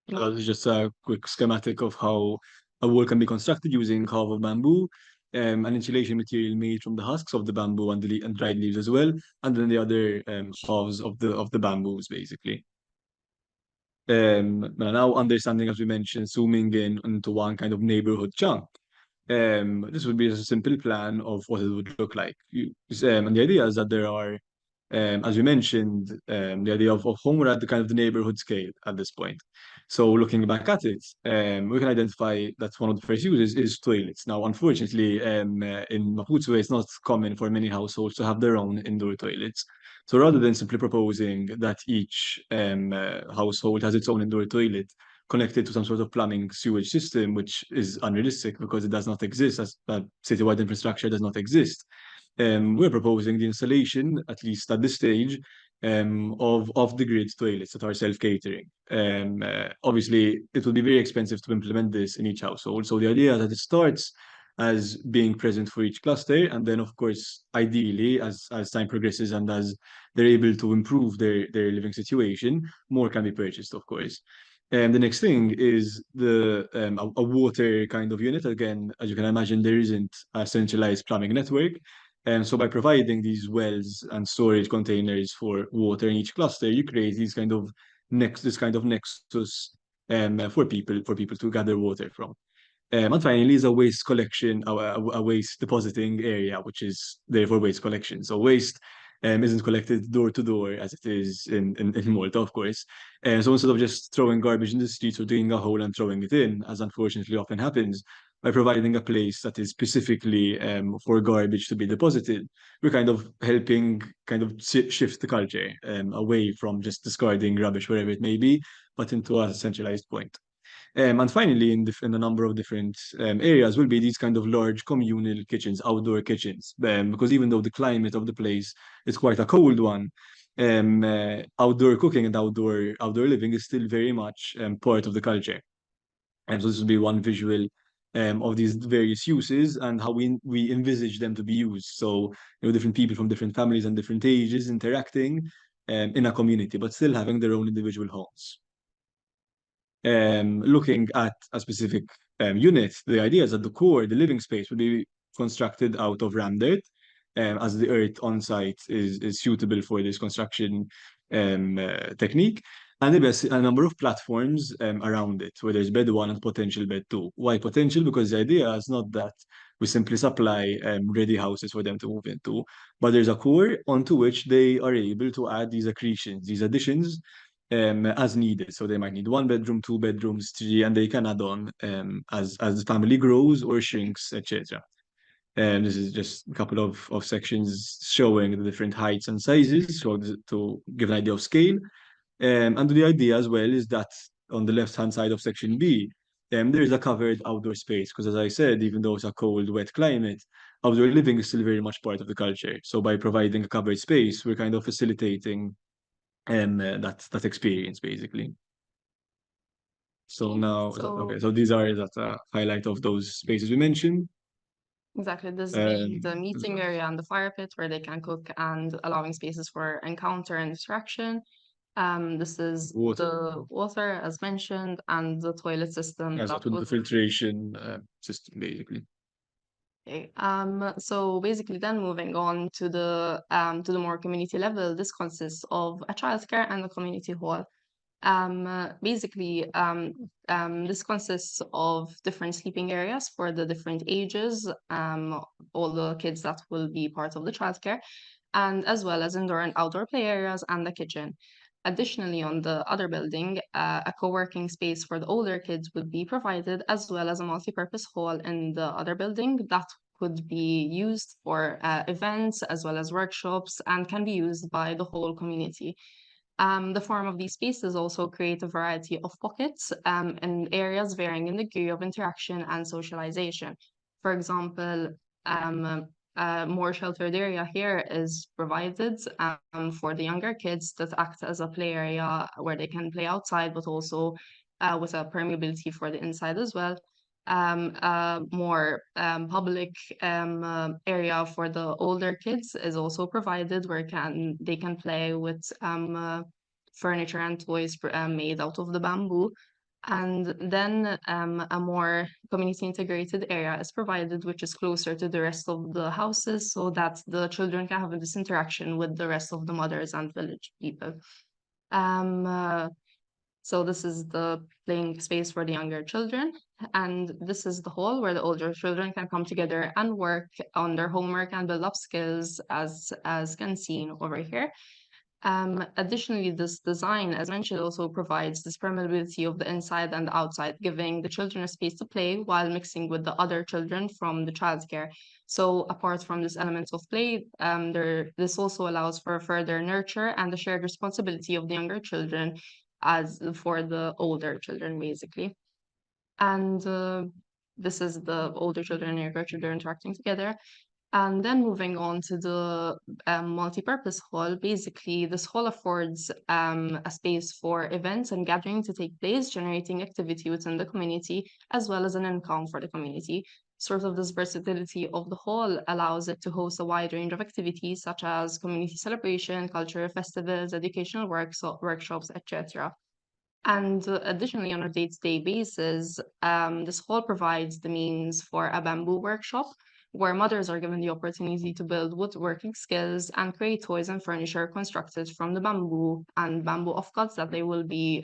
This is just a quick schematic of how a wall can be constructed using half of bamboo, an insulation material made from the husks of the bamboo and and dried leaves as well, and then the other halves of the bamboos basically. Now understanding, as we mentioned, zooming in into one kind of neighborhood chunk. This would be a simple plan of what it would look like. And the idea is that there are, as we mentioned, the idea of home we're at the kind of the neighborhood scale at this point. So looking back at it, we can identify that one of the first uses is toilets. Now, unfortunately, in Maputo, it's not common for many households to have their own indoor toilets. So rather than simply proposing that each household has its own indoor toilet connected to some sort of plumbing sewage system, which is unrealistic because it does not exist, as citywide infrastructure does not exist. We're proposing the installation, at least at this stage, of the grid toilets that are self-catering. Obviously, it will be very expensive to implement this in each household. So the idea is that it starts as being present for each cluster, and then, of course, ideally, as time progresses and as they're able to improve their living situation, more can be purchased, of course. The next thing is a water kind of unit. Again, as you can imagine, there isn't a centralized plumbing network. And so by providing these wells and storage containers for water in each cluster, you create this kind of nexus for people to gather water from. And finally is a waste collection, a waste depositing area, which is there for waste collection. So waste isn't collected door to door as it is in Malta, of course. So instead of just throwing garbage in the streets or digging a hole and throwing it in, as unfortunately often happens, by providing a place that is specifically for garbage to be deposited, we're kind of helping shift the culture away from just discarding rubbish wherever it may be, but into a centralized point. And finally, in a number of different areas will be these kind of large communal kitchens, outdoor kitchens, because even though the climate of the place is quite a cold one, outdoor cooking and outdoor living is still very much part of the culture. And so this will be one visual of these various uses and how we envisage them to be used. So, different people from different families and different ages interacting in a community, but still having their own individual homes. Looking at a specific unit, the idea is that the living space, will be constructed out of ram dirt, as the earth on site is suitable for this construction technique. And there's a number of platforms around it, where there's bed 1 and potential bed 2. Why potential? Because the idea is not that we simply supply ready houses for them to move into, but there's a core onto which they are able to add these accretions, these additions, as needed. So they might need 1 bedroom, 2 bedrooms, 3, and they can add on as the family grows or shrinks, etc. And this is just a couple of sections showing the different heights and sizes, so to give an idea of scale. And the idea as well is that on the left-hand side of section B, there is a covered outdoor space, because as I said, even though it's a cold, wet climate, outdoor living is still very much part of the culture. So by providing a covered space, we're kind of facilitating that experience basically. So now, okay, so these are that highlight of those spaces we mentioned. Exactly, there's the meeting area and the fire pit where they can cook, and allowing spaces for encounter and interaction. This is the water, as mentioned, and the toilet system. Yes, with the filtration system, basically. Okay. So basically, then moving on to the more community level, this consists of a childcare and a community hall. Basically, this consists of different sleeping areas for the different ages, all the kids that will be part of the childcare, and as well as indoor and outdoor play areas and the kitchen. Additionally, on the other building, a co-working space for the older kids would be provided, as well as a multi-purpose hall in the other building that could be used for events as well as workshops, and can be used by the whole community. The form of these spaces also create a variety of pockets and areas varying in degree of interaction and socialization. For example, a more sheltered area here is provided for the younger kids that act as a play area where they can play outside, but also with a permeability for the inside as well. More public area for the older kids is also provided where they can play with furniture and toys made out of the bamboo. And then a more community integrated area is provided, which is closer to the rest of the houses so that the children can have this interaction with the rest of the mothers and village people. So this is the playing space for the younger children, and this is the hall where the older children can come together and work on their homework and build up skills as can seen over here. Additionally, this design, as mentioned, also provides this permeability of the inside and the outside, giving the children a space to play while mixing with the other children from the childcare. So apart from this element of play, this also allows for further nurture and the shared responsibility of the younger children as for the older children, basically. And this is the older children and younger children interacting together. And then moving on to the multi-purpose hall, basically this hall affords a space for events and gathering to take place, generating activity within the community, as well as an income for the community. Sort of this versatility of the hall allows it to host a wide range of activities such as community celebration, cultural festivals, educational workshops, etc. And additionally, on a day-to-day basis, this hall provides the means for a bamboo workshop where mothers are given the opportunity to build woodworking skills and create toys and furniture constructed from the bamboo and bamboo offcuts that they will be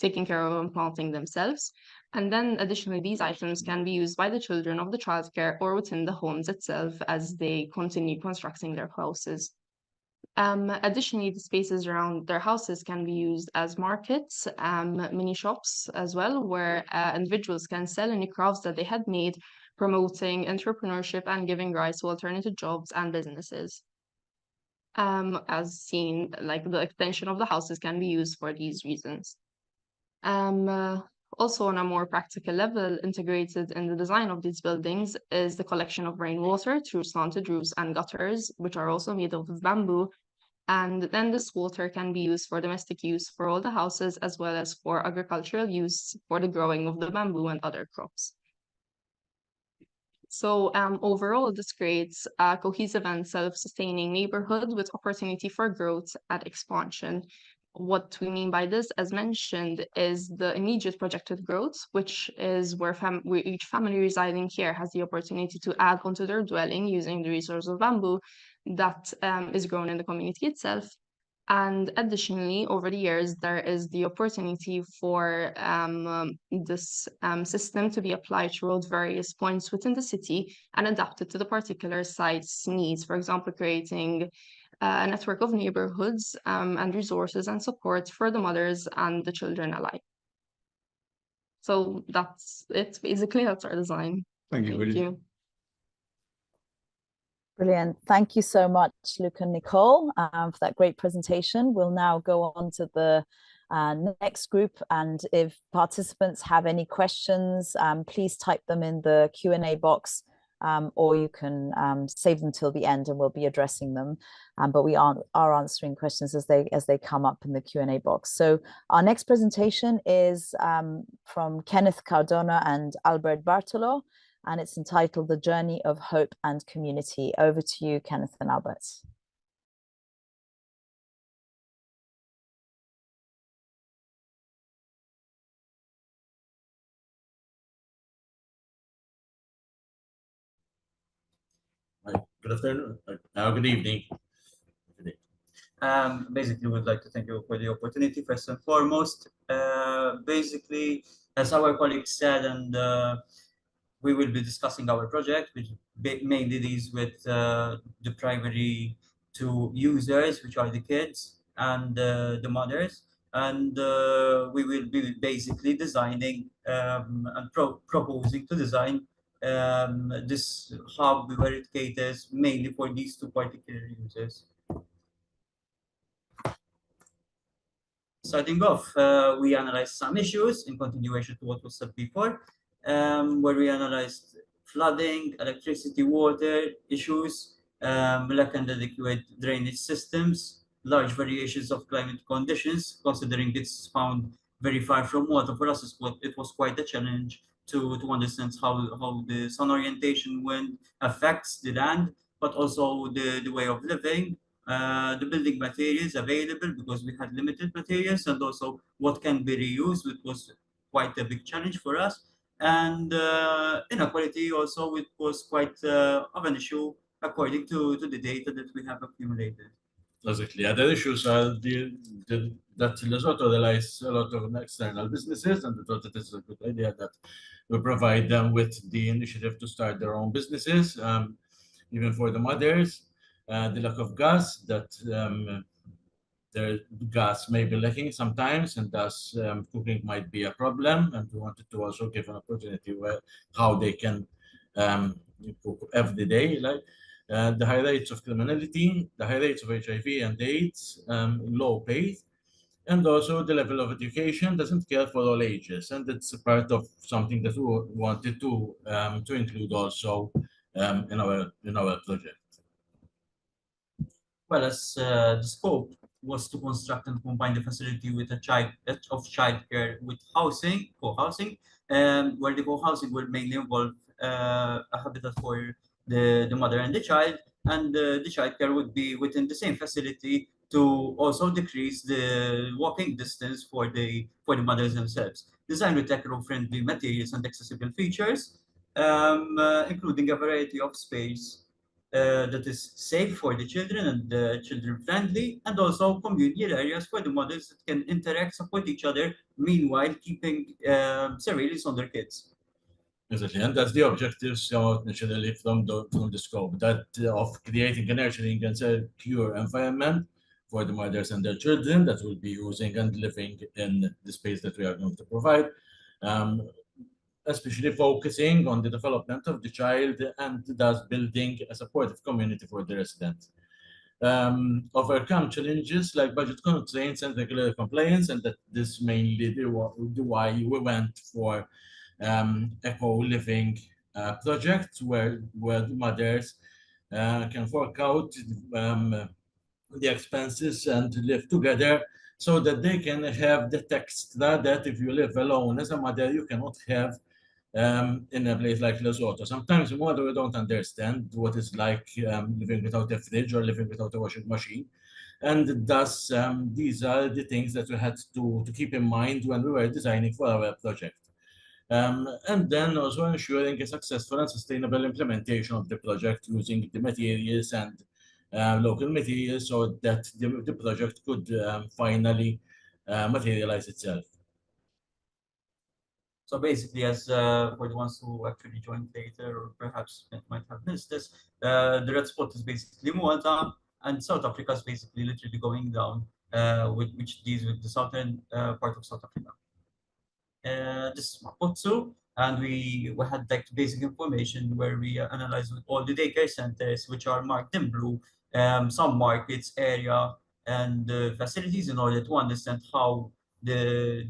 taking care of and planting themselves. And then additionally, these items can be used by the children of the childcare or within the homes itself as they continue constructing their houses. Additionally, the spaces around their houses can be used as markets, mini shops as well, where individuals can sell any crafts that they had made, promoting entrepreneurship and giving rise to alternative jobs and businesses. As seen, like the extension of the houses can be used for these reasons. Also, on a more practical level, integrated in the design of these buildings is the collection of rainwater through slanted roofs and gutters, which are also made of bamboo. And then this water can be used for domestic use for all the houses, as well as for agricultural use for the growing of the bamboo and other crops. So overall, this creates a cohesive and self-sustaining neighborhood with opportunity for growth and expansion. What we mean by this, as mentioned, is the immediate projected growth, which is where each family residing here has the opportunity to add onto their dwelling using the resource of bamboo that is grown in the community itself. And additionally, over the years, there is the opportunity for this system to be applied throughout various points within the city and adapted to the particular site's needs. For example, creating a network of neighborhoods and resources and support for the mothers and the children alike. So that's it. Basically, that's our design. Thank you. Thank you. Brilliant. Thank you so much, Luke and Nicole, for that great presentation. We'll now go on to the next group. And if participants have any questions, please type them in the Q&A box, or you can save them till the end and we'll be addressing them. But we are answering questions as they come up in the Q&A box. So our next presentation is from Kenneth Cardona and Albert Bartolo, and it's entitled The Journey of Hope and Community. Over to you, Kenneth and Albert. Good afternoon. Good evening. Basically, we'd like to thank you for the opportunity, first and foremost. Basically, as our colleague said, and we will be discussing our project, which mainly deals with the primary two users, which are the kids and the mothers. And we will be basically designing and proposing to design this hub where it caters mainly for these two particular users. starting off, we analyzed some issues in continuation to what was said before, where we analyzed flooding, electricity, water issues, lack and adequate drainage systems, large variations of climate conditions, considering it's found very far from water. For us, it was quite a challenge to understand how the sun orientation wind affects the land, but also the way of living, the building materials available because we had limited materials, and also what can be reused, which was quite a big challenge for us. And inequality also, it was quite of an issue according to the data that we have accumulated. Exactly. Other issues are that Lesotho relies a lot on external businesses, and we thought that it's a good idea that we provide them with the initiative to start their own businesses, even for the mothers. The lack of gas, that their gas may be lacking sometimes, and thus cooking might be a problem. And we wanted to also give an opportunity where how they can cook every day, like. The high rates of criminality, the high rates of HIV and AIDS, low pay, and also the level of education doesn't care for all ages, and it's a part of something that we wanted to include also in our project. Well, as the scope was to construct and combine the facility with a childcare with housing, co-housing, where the co-housing will mainly involve a habitat for the mother and the child, and the childcare would be within the same facility to also decrease the walking distance for the mothers themselves. Designed with eco-friendly materials and accessible features, including a variety of space that is safe for the children and children friendly, and also communal areas where the mothers that can interact, support each other, meanwhile keeping surveillance on their kids. Exactly, and that's the objective, so naturally from the scope that of creating a nurturing and secure environment for the mothers and their children that will be using and living in the space that we are going to provide. Especially focusing on the development of the child and thus building a supportive community for the residents. Overcome challenges like budget constraints and regular compliance, and that this mainly the why we went for eco-living projects where the mothers can fork out the expenses and live together, so that they can have the extra that if you live alone as a mother, you cannot have in a place like Lesotho. Sometimes mother we don't understand what it's like living without a fridge or living without a washing machine. And thus, these are the things that we had to keep in mind when we were designing for our project. And then also ensuring a successful and sustainable implementation of the project using the materials and local materials, so that the project could finally materialize itself. So basically, as for the ones who actually joined later or perhaps might have missed this, the red spot is basically Malta, and South Africa is basically literally going down, which deals with the southern part of South Africa. This is Maputo, and we had like basic information where we analyzed all the daycare centers, which are marked in blue, some markets, area, and facilities, in order to understand how the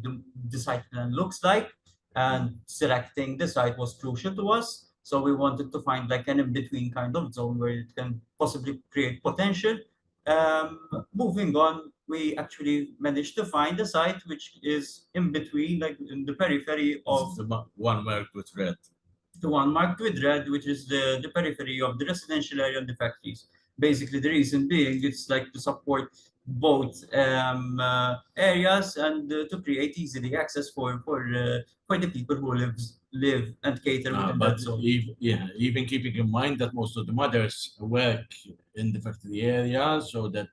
site plan looks like. And selecting the site was crucial to us. So we wanted to find like an in-between kind of zone where it can possibly create potential. Moving on, we actually managed to find a site which is in between, like in the periphery of the one marked with red. The one marked with red, which is the periphery of the residential area and the factories. Basically, the reason being it's like to support both areas and to create easily access for the people who live and cater within But that zone. even keeping in mind that most of the mothers work in the factory area, so that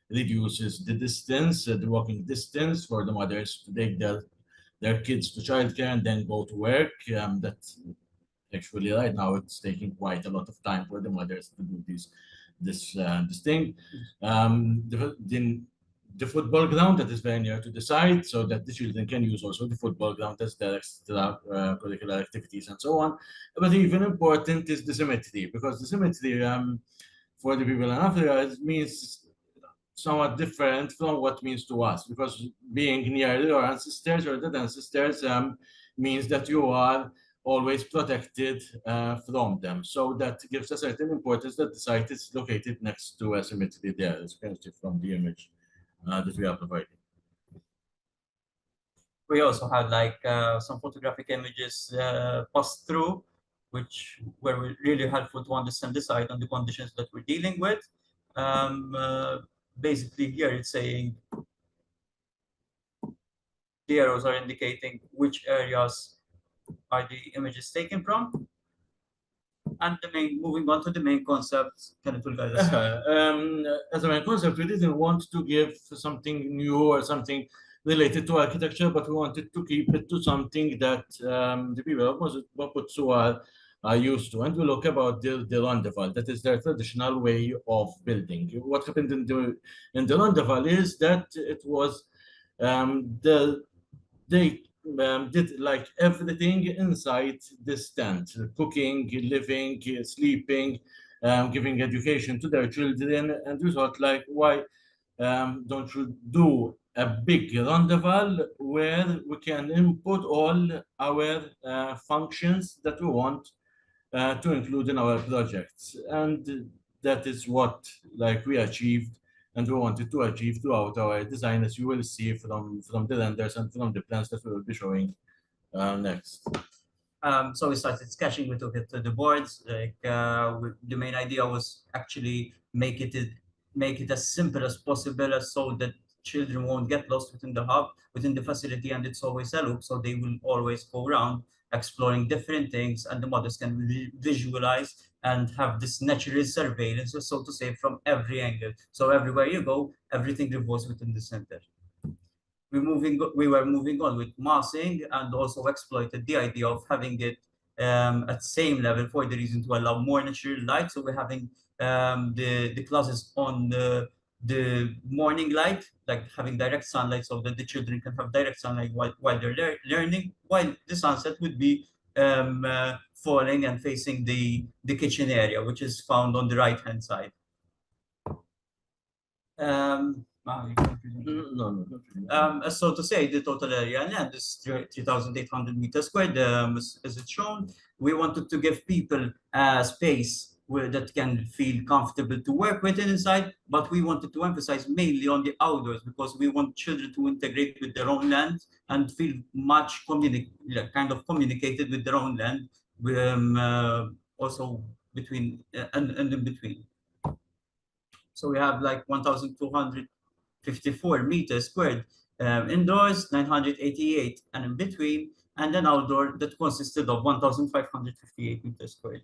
reduces the distance, the walking distance for the mothers to take their kids to childcare and then go to work. That actually right now it's taking quite a lot of time for the mothers to do this thing. The football ground that is very near to the site, so that the children can use also the football ground as their extra curricular activities and so on. But even important is the symmetry, because the symmetry for the people in Africa means somewhat different from what means to us, because being near your ancestors or dead ancestors means that you are always protected from them. So that gives a certain importance that the site is located next to a cemetery there, as you can see from the image that we are providing. We also had like some photographic images passed through, which were really helpful to understand the site and the conditions that we're dealing with. Basically here it's saying the arrows are indicating which areas are the images taken from. And moving on to the main concept, can it guide us? As a main concept, we didn't want to give something new or something related to architecture, but we wanted to keep it to something that the people of Maputsu are used to. And we look about the Rondeval, that is their traditional way of building. What happened in the Rondeval is that it was they did like everything inside this tent: cooking, living, sleeping, giving education to their children. And we thought, like, why don't you do a big rondeval where we can input all our functions that we want to include in our projects? And that is what like we achieved and we wanted to achieve throughout our design, as you will see from the renders and from the plans that we will be showing next. So we started sketching, we took it to the boards. Like the main idea was actually make it as simple as possible, so that children won't get lost within the hub, within the facility, and it's always a loop, so they will always go around exploring different things, and the models can visualize and have this natural surveillance, so to say, from every angle. So everywhere you go, everything revolves within the center. We were moving on with massing, and also exploited the idea of having it at the same level for the reason to allow more natural light. So we're having the classes on the morning light, like having direct sunlight, so that the children can have direct sunlight while they're learning, while the sunset would be falling and facing the kitchen area, which is found on the right hand side. So to say, the total area land is 3,800 meters squared, as it's shown. We wanted to give people space that can feel comfortable to work within inside, but we wanted to emphasize mainly on the outdoors, because we want children to integrate with their own land and feel much kind of communicated with their own land, also between and in between. So we have like 1,254 meters squared indoors, 988 and in between, and an outdoor that consisted of 1,558 meters squared.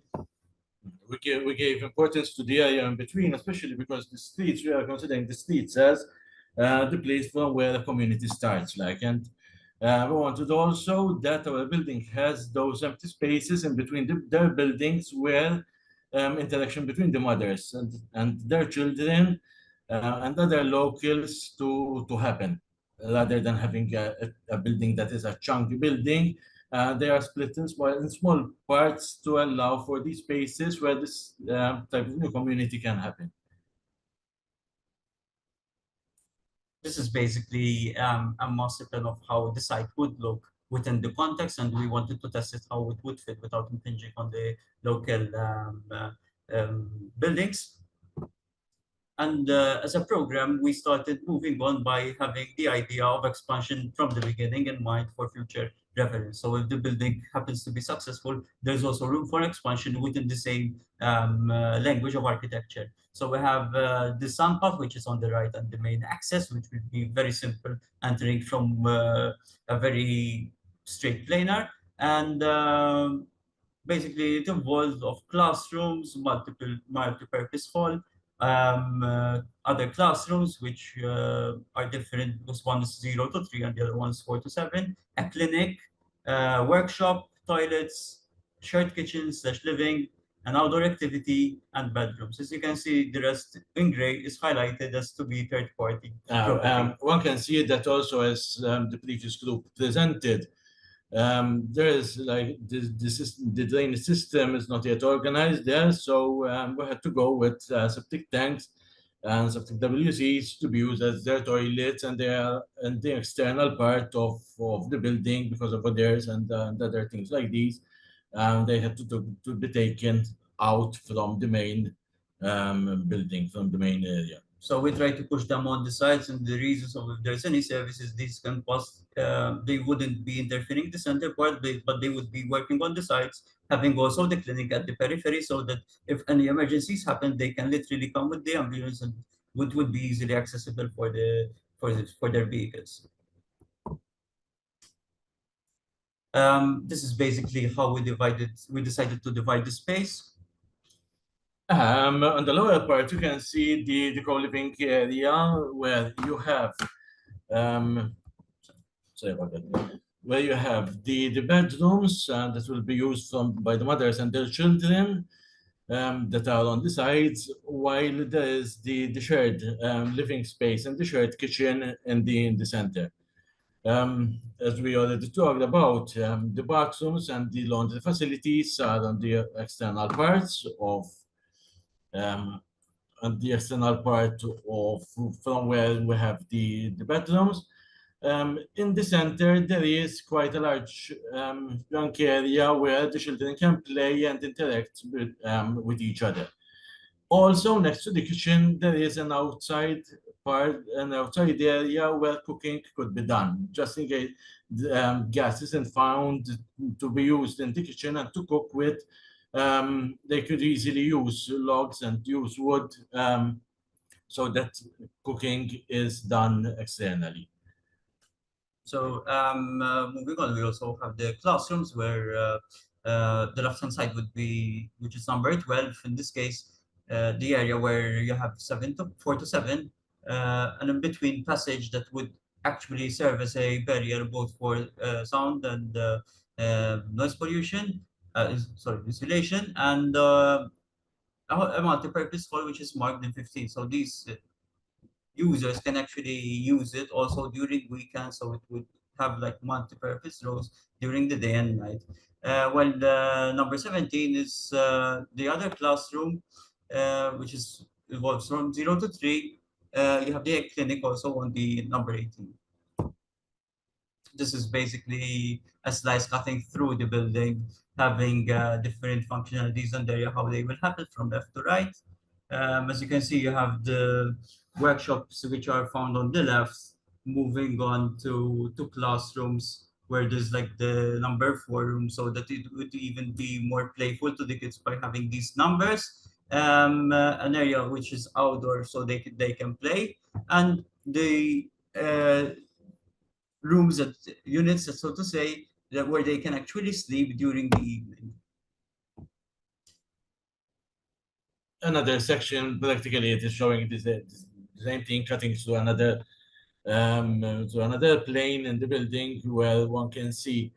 We gave importance to the area in between, especially because the streets, we are considering the streets as the place from where the community starts. And we wanted also that our building has those empty spaces in between their buildings where interaction between the mothers and their children and other locals to happen, rather than having a building that is a chunky building. They are split in small parts to allow for these spaces where this type of new community can happen. This is basically a master plan of how the site would look within the context, and we wanted to test it how it would fit without impinging on the local buildings. And as a program, we started moving on by having the idea of expansion from the beginning in mind for future reference. So if the building happens to be successful, there's also room for expansion within the same language of architecture. So we have the sun path, which is on the right, and the main access, which would be very simple, entering from a very straight planar. And basically it involves of classrooms, multi-purpose hall, other classrooms which are different, because one is 0 to 3 and the other one is 4 to 7, a clinic, workshop, toilets, shared kitchens, living, an outdoor activity, and bedrooms. As you can see, the rest in gray is highlighted as to be third party. One can see that also, as the previous group presented. There is like the drainage system is not yet organized there, so we had to go with septic tanks and septic WCs to be used as their toilets and the external part of the building because of odors and other things like these. They had to be taken out from the main building, from the main area. So we try to push them on the sides, and the reasons of if there's any services these can cost, they wouldn't be interfering the center part, but they would be working on the sides, having also the clinic at the periphery, so that if any emergencies happen, they can literally come with the ambulance and would be easily accessible for their vehicles. This is basically how we decided to divide the space. On the lower part, you can see the co-living area where you have sorry about that. Where you have the bedrooms that will be used by the mothers and their children that are on the sides, while there is the shared living space and the shared kitchen in the center. As we already talked about, the bathrooms and the laundry facilities are on the external parts of from where we have the bedrooms. In the center, there is quite a large blank area where the children can play and interact with each other. Also, next to the kitchen, there is an outside area where cooking could be done, just in case gas isn't found to be used in the kitchen and to cook with. They could easily use logs and use wood so that cooking is done externally. So moving on, we also have the classrooms where the left-hand side would be, which is number 12 in this case, the area where you have 4 to 7, and in between passage that would actually serve as a barrier both for sound and noise pollution, insulation, and a multi-purpose hall which is marked in 15. So these users can actually use it also during weekends, so it would have like multi-purpose rows during the day and night. While the number 17 is the other classroom, which is evolves from 0 to 3. You have the clinic also on the number 18. This is basically a slice cutting through the building, having different functionalities and area how they will happen from left to right. As you can see, you have the workshops which are found on the left, moving on to classrooms where there's like the number 4 room, so that it would even be more playful to the kids by having these numbers. An area which is outdoor, so they can play, and the rooms that units, so to say, that where they can actually sleep during the evening. Another section, practically, it is showing the same thing, cutting to another plane in the building where one can see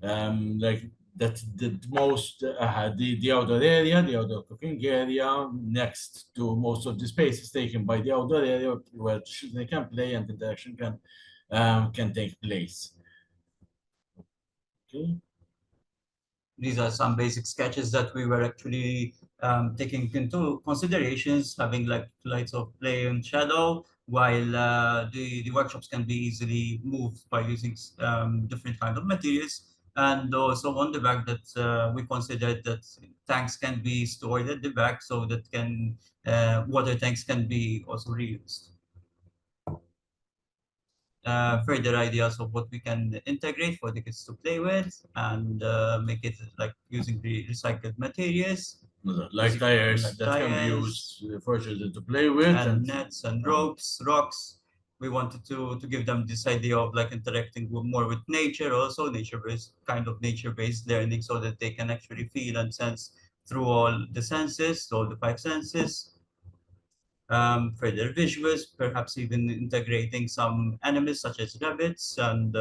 like that the most the outdoor area, the outdoor cooking area, next to most of the space is taken by the outdoor area where children can play and interaction can take place. Okay. These are some basic sketches that we were actually taking into considerations, having like lights of play and shadow, while the workshops can be easily moved by using different kind of materials. And also on the back that we considered that tanks can be stored at the back, so that water tanks can be also reused. Further ideas of what we can integrate for the kids to play with, and make it like using recycled materials. Like tires that can be used for children to play with, and nets and ropes, rocks. We wanted to give them this idea of like interacting more with nature, also nature-based learning, so that they can actually feel and sense through all the senses, all the 5 senses. Further visuals, perhaps even integrating some animals such as rabbits, and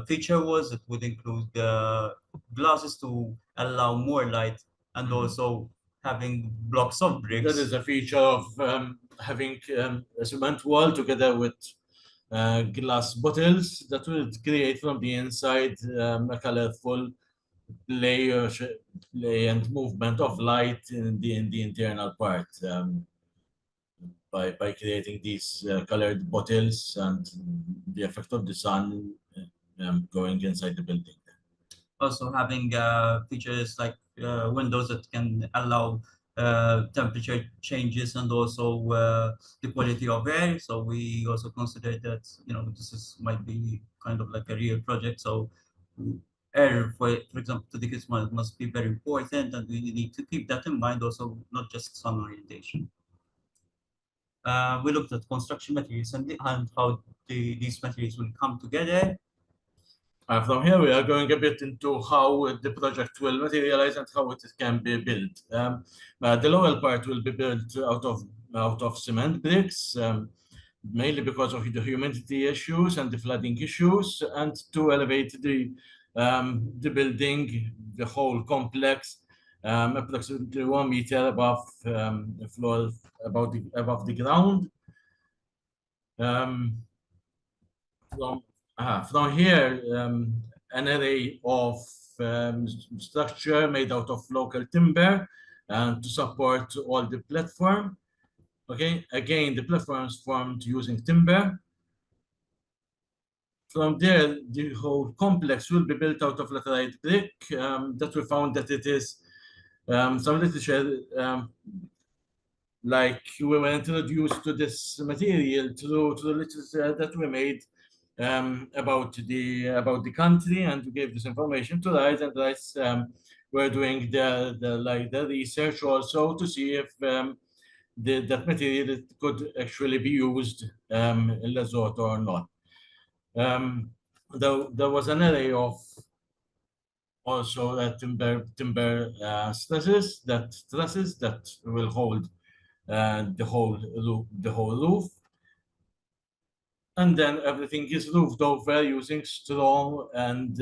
feature walls that would include glasses to allow more light, and also having blocks of bricks. That is a feature of having a cement wall together with glass bottles that will create from the inside a colorful play and movement of light in the internal part. by creating these colored bottles and the effect of the sun going inside the building. Also having features like windows that can allow temperature changes and also the quality of air. So we also consider that, you know, might be kind of like a real project. So air, for example, to the kids must be very important, and we need to keep that in mind also, not just sun orientation. We looked at construction materials and how these materials will come together. From here, we are going a bit into how the project will materialize and how it can be built. The lower part will be built out of cement bricks, mainly because of the humidity issues and the flooding issues, and to elevate the building, the whole complex, approximately 1 meter above the floor, above the ground. From here, an array of structure made out of local timber and to support all the platform. Okay, again, the platform is formed using timber. From there, the whole complex will be built out of laterite brick that we found that it is some literature like we were introduced to this material through the literature that we made about the country, and we gave this information to Rice, and Rice we're doing the research also to see if that material could actually be used in Lesotho or not. There was an array of also timber trusses that will hold the whole roof. And then everything is roofed over using straw and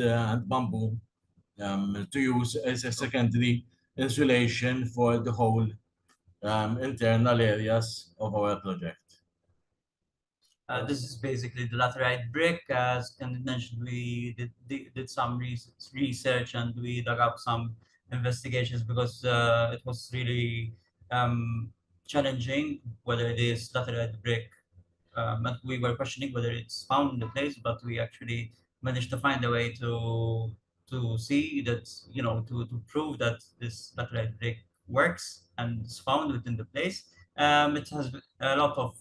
bamboo to use as a secondary insulation for the whole internal areas of our project. This is basically the laterite brick. As Ken mentioned, we did some research and we dug up some investigations because it was really challenging whether this laterite brick, and we were questioning whether it's found in the place, but we actually managed to find a way to see that, you know, to prove that this laterite brick works and is found within the place. It has a lot of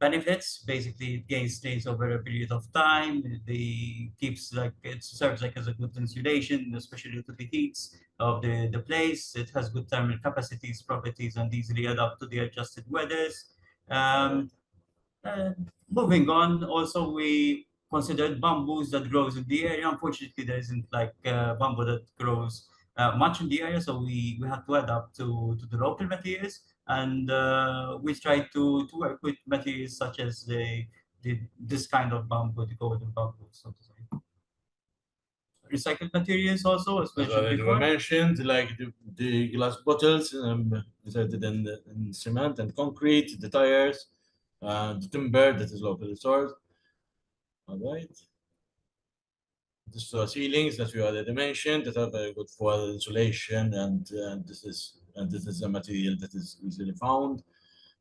benefits. Basically, it gains stays over a period of time. It serves like as a good insulation, especially to the heats of the place. It has good thermal capacities, properties, and easily adapt to the adjusted weathers. Moving on, also we considered bamboos that grows in the area. Unfortunately, there isn't like bamboo that grows much in the area, so we had to adapt to the local materials, and we tried to work with materials such as this kind of bamboo, the golden bamboo, so to say. Recycled materials also, as mentioned before. Mentioned, like the glass bottles inserted in cement and concrete, the tires, the timber that is locally sourced. All right. The ceilings that we already mentioned that are very good for insulation, and this is a material that is easily found.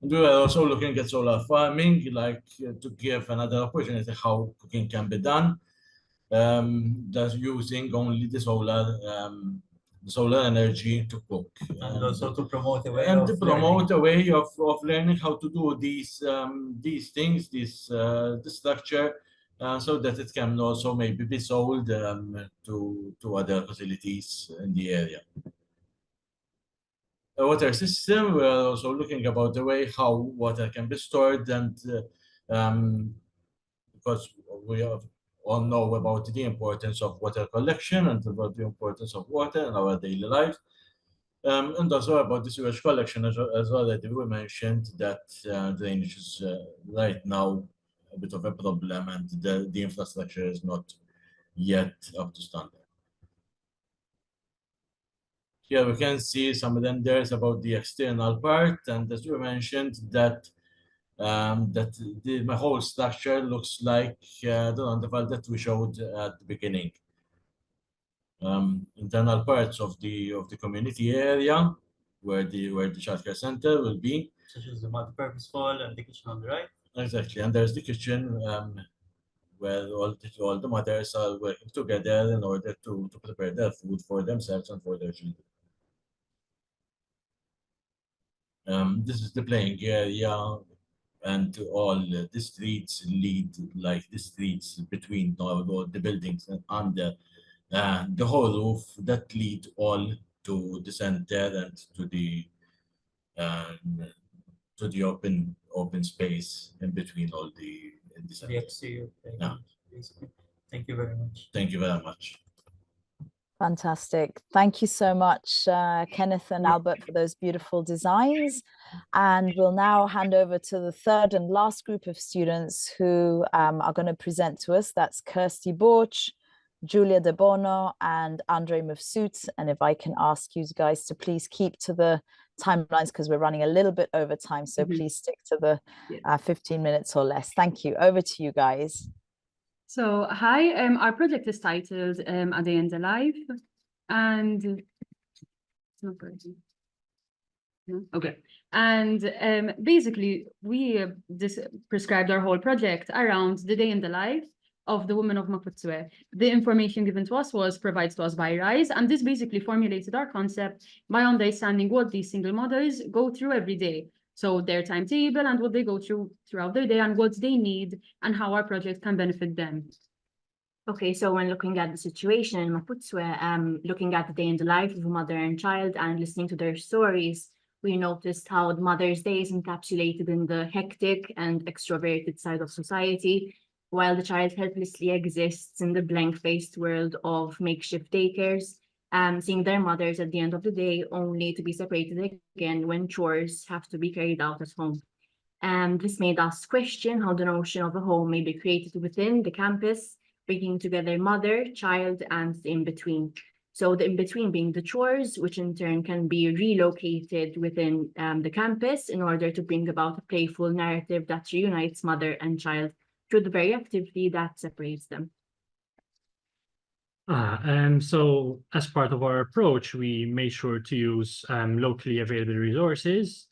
And we are also looking at solar farming, like to give another opportunity how cooking can be done. That's using only the solar energy to cook, and also to promote a way of learning how to do these things, the structure, so that it can also maybe be sold to other facilities in the area. A water system, we are also looking about the way how water can be stored, and because we all know about the importance of water collection and about the importance of water in our daily life. And also about the sewage collection, as already we mentioned, that drainage is right now a bit of a problem, and the infrastructure is not yet up to standard. Here we can see some renders about the external part, and as we mentioned, that the whole structure looks like the roundabout that we showed at the beginning. Internal parts of the community area, where the childcare center will be. Such as the multi-purpose and the kitchen on the right. Exactly, and there's the kitchen where all the mothers are working together in order to prepare their food for themselves and for their children. This is the playing area, and all the streets lead, like the streets between all the buildings and under the whole roof that lead all to the center and um, to the open space in between all in the center. The exterior. Yeah. Basically. Thank you very much. Thank you very much. Fantastic. Thank you so much, Kenneth and Albert, for those beautiful designs. And we'll now hand over to the third and last group of students who are going to present to us. That's Kirsty Borch, Julia De Bono, and Andre Mifsud. And if I can ask you guys to please keep to the timelines, because we're running a little bit over time. So please stick to the 15 minutes or less. Thank you. Over to you guys. So hi, our project is titled A Day in the Life, and it's not working. No? Okay, and basically we prescribed our whole project around the day in the life of the women of Maputswe. The information given to us was provided to us by RISE, and this basically formulated our concept by understanding what these single mothers go through every day. So their timetable and what they go through throughout their day and what they need and how our project can benefit them. Okay, so when looking at the situation in Maputswe, looking at the day in the life of a mother and child and listening to their stories, we noticed how the Mother's Day is encapsulated in the hectic and extroverted side of society, while the child helplessly exists in the blank-faced world of makeshift daycares, seeing their mothers at the end of the day only to be separated again when chores have to be carried out at home. And this made us question how the notion of a home may be created within the campus, bringing together mother, child, and the in-between. So the in-between being the chores, which in turn can be relocated within the campus in order to bring about a playful narrative that reunites mother and child through the very activity that separates them. So as part of our approach, we made sure to use locally available resources.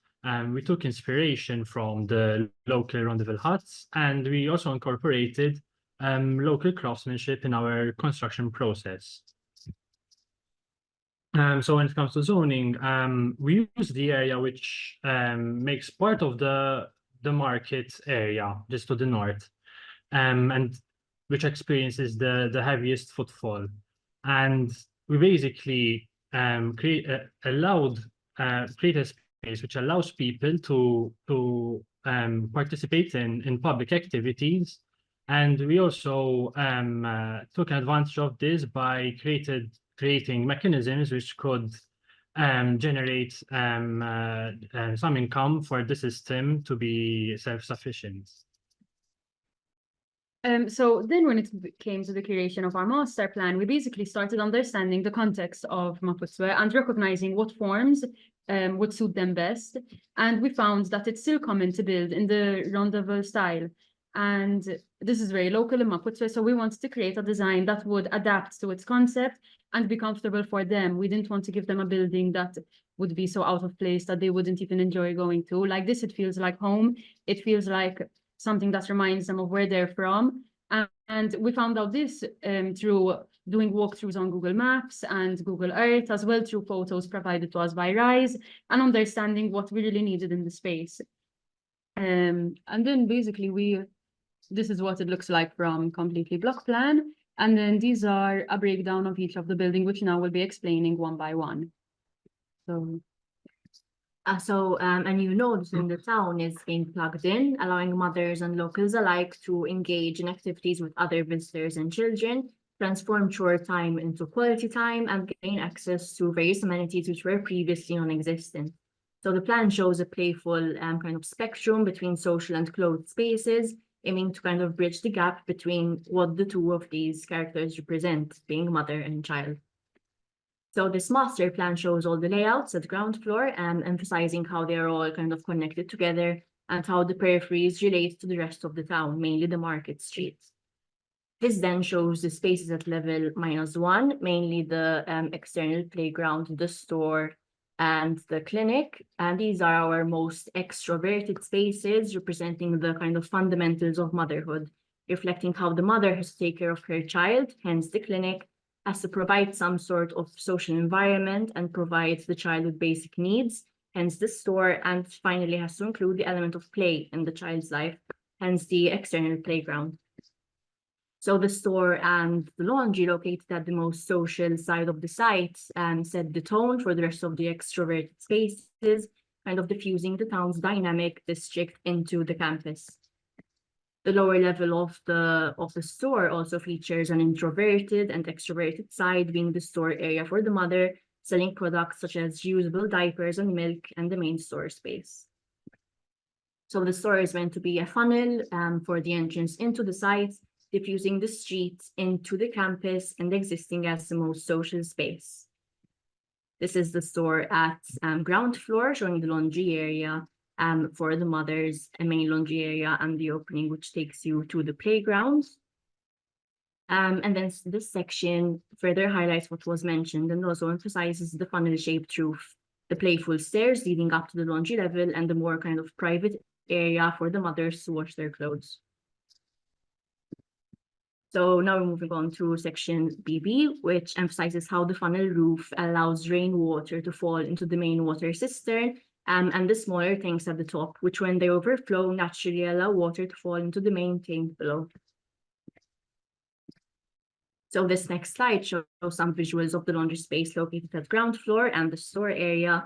We took inspiration from the local rendezvous huts, and we also incorporated local craftsmanship in our construction process. So when it comes to zoning, we use the area which makes part of the market area just to the north, and which experiences the heaviest footfall. And we basically create a space which allows people to participate in public activities. And we also took advantage of this by creating mechanisms which could generate some income for the system to be self-sufficient. So then when it came to the creation of our master plan, we basically started understanding the context of Maputswe and recognizing what forms would suit them best. And we found that it's still common to build in the rendezvous style. And this is very local in Maputswe, so we wanted to create a design that would adapt to its concept and be comfortable for them. We didn't want to give them a building that would be so out of place that they wouldn't even enjoy going to. Like this, it feels like home. It feels like something that reminds them of where they're from. And we found out this through doing walkthroughs on Google Maps and Google Earth, as well through photos provided to us by RISE, and understanding what we really needed in the space. And then basically this is what it looks like from completely block plan. And then these are a breakdown of each of the building, which now we'll be explaining one by one. So a new node in the town is being plugged in, allowing mothers and locals alike to engage in activities with other visitors and children, transform chore time into quality time, and gain access to various amenities which were previously non-existent. So the plan shows a playful kind of spectrum between social and closed spaces, aiming to kind of bridge the gap between what the two of these characters represent, being mother and child. So this master plan shows all the layouts at the ground floor, emphasizing how they are all kind of connected together and how the peripheries relate to the rest of the town, mainly the market streets. This then shows the spaces at level -1, mainly the external playground, the store, and the clinic. And these are our most extroverted spaces, representing the kind of fundamentals of motherhood, reflecting how the mother has to take care of her child. Hence, the clinic has to provide some sort of social environment and provide the child with basic needs. Hence, the store, and finally has to include the element of play in the child's life. Hence, the external playground. So the store and the laundry, located at the most social side of the site, set the tone for the rest of the extroverted spaces, kind of diffusing the town's dynamic district into the campus. The lower level of the store also features an introverted and extroverted side, being the store area for the mother, selling products such as reusable diapers and milk, and the main store space. So the store is meant to be a funnel for the entrance into the site, diffusing the streets into the campus and existing as the most social space. This is the store at ground floor, showing the laundry area for the mothers, a main laundry area, and the opening which takes you to the playground. And then this section further highlights what was mentioned and also emphasizes the funnel-shaped roof, the playful stairs leading up to the laundry level, and the more kind of private area for the mothers to wash their clothes. So now we're moving on to section BB, which emphasizes how the funnel roof allows rainwater to fall into the main water cistern, and the smaller tanks at the top, which when they overflow naturally allow water to fall into the main tank below. So this next slide shows some visuals of the laundry space located at ground floor and the store area,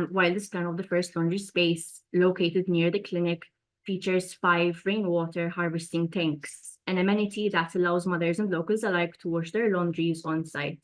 while this plan of the first laundry space located near the clinic features 5 rainwater harvesting tanks, an amenity that allows mothers and locals alike to wash their laundries on site.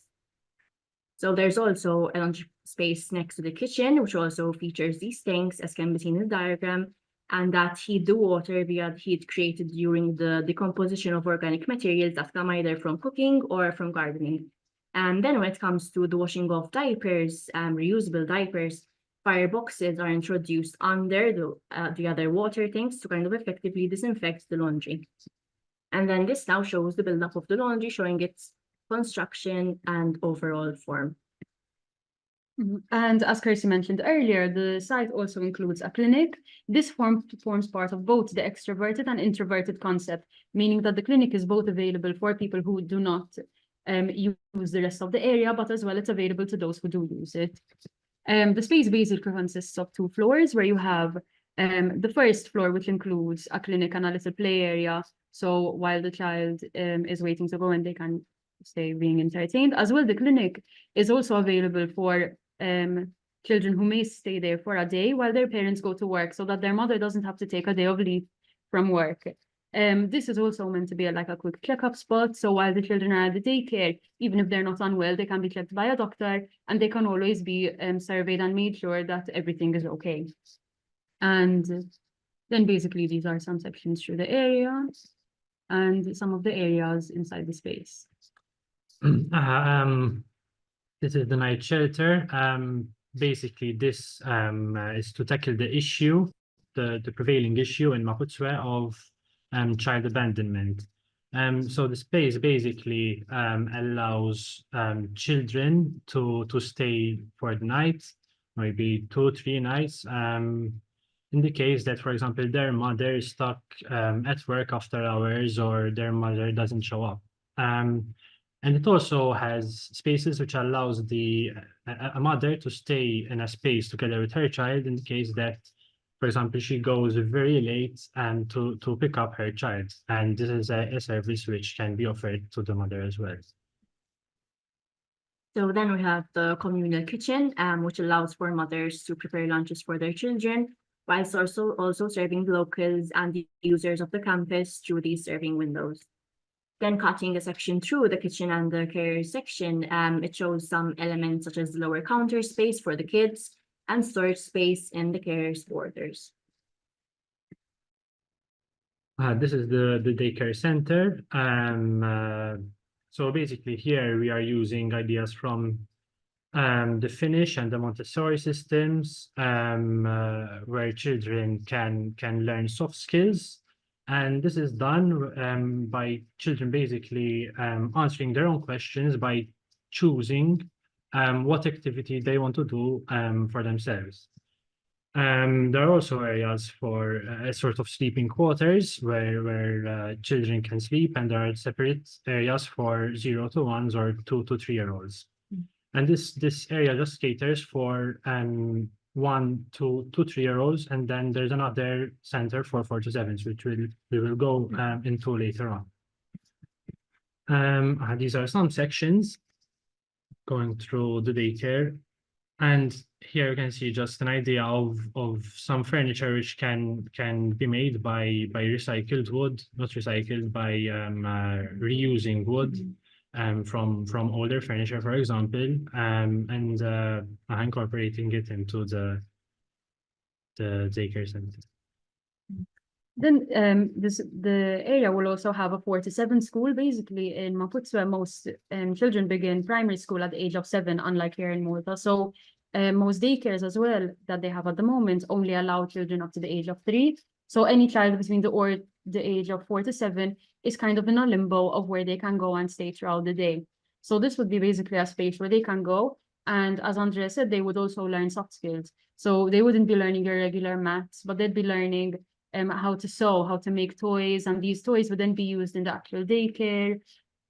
So there's also a laundry space next to the kitchen, which also features these tanks, as can be seen in the diagram, and that heat the water via the heat created during the decomposition of organic materials that come either from cooking or from gardening. And then when it comes to the washing of diapers, reusable diapers, fire boxes are introduced under the other water tanks to kind of effectively disinfect the laundry. And then this now shows the buildup of the laundry, showing its construction and overall form. And as Kirsty mentioned earlier, the site also includes a clinic. This forms part of both the extroverted and introverted concept, meaning that the clinic is both available for people who do not use the rest of the area, but as well it's available to those who do use it. The space basically consists of 2 floors, where you have the first floor, which includes a clinic and a little play area. So while the child is waiting to go in, they can stay being entertained. As well, the clinic is also available for children who may stay there for a day while their parents go to work, so that their mother doesn't have to take a day of leave from work. This is also meant to be like a quick checkup spot. So while the children are at the daycare, even if they're not unwell, they can be checked by a doctor, and they can always be surveyed and made sure that everything is okay. And then basically these are some sections through the area and some of the areas inside the space. This is the night shelter. Basically, this is to tackle the issue, the prevailing issue in Maputswe of child abandonment. So the space basically allows children to stay for the night, maybe 2 or 3 nights, in the case that, for example, their mother is stuck at work after hours, or their mother doesn't show up. And it also has spaces which allows a mother to stay in a space together with her child in the case that, for example, she goes very late and to pick up her child. And this is a service which can be offered to the mother as well. So then we have the communal kitchen, which allows for mothers to prepare lunches for their children, whilst also serving locals and the users of the campus through these serving windows. Then cutting a section through the kitchen and the care section, it shows some elements such as the lower counter space for the kids and storage space in the carers' quarters. This is the daycare center. So basically here we are using ideas from the Finnish and the Montessori systems, where children can learn soft skills. And this is done by children basically answering their own questions by choosing what activity they want to do for themselves. There are also areas for a sort of sleeping quarters where children can sleep, and there are separate areas for 0 to 1s or 2 to 3-year-olds. And this area just caters for 1 to 3-year-olds, and then there's another center for 4 to 7s, which we will go into later on. These are some sections going through the daycare. And here you can see just an idea of some furniture which can be made by recycled wood, not recycled, by reusing wood from older furniture, for example, and incorporating it into the daycare center. Then the area will also have a 4 to 7 school. Basically, in Maputswe, most children begin primary school at the age of 7, unlike here in Malta. So most daycares as well that they have at the moment only allow children up to the age of 3. So any child between the age of 4 to 7 is kind of in a limbo of where they can go and stay throughout the day. So this would be basically a space where they can go. And as Andrea said, they would also learn soft skills. So they wouldn't be learning your regular maths, but they'd be learning how to sew, how to make toys, and these toys would then be used in the actual daycare.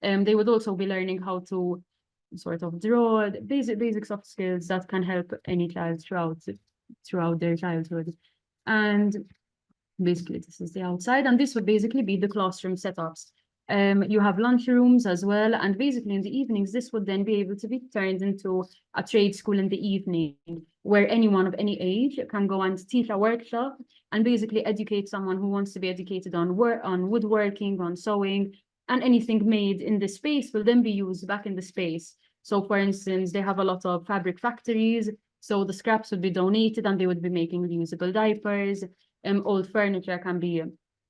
They would also be learning how to sort of draw, basic soft skills that can help any child throughout their childhood. And basically, this is the outside, and this would basically be the classroom setups. You have lunch rooms as well, and basically in the evenings, this would then be able to be turned into a trade school in the evening, where anyone of any age can go and teach a workshop and basically educate someone who wants to be educated on woodworking, on sewing, and anything made in the space will then be used back in the space. So for instance, they have a lot of fabric factories, so the scraps would be donated and they would be making reusable diapers. Old furniture can be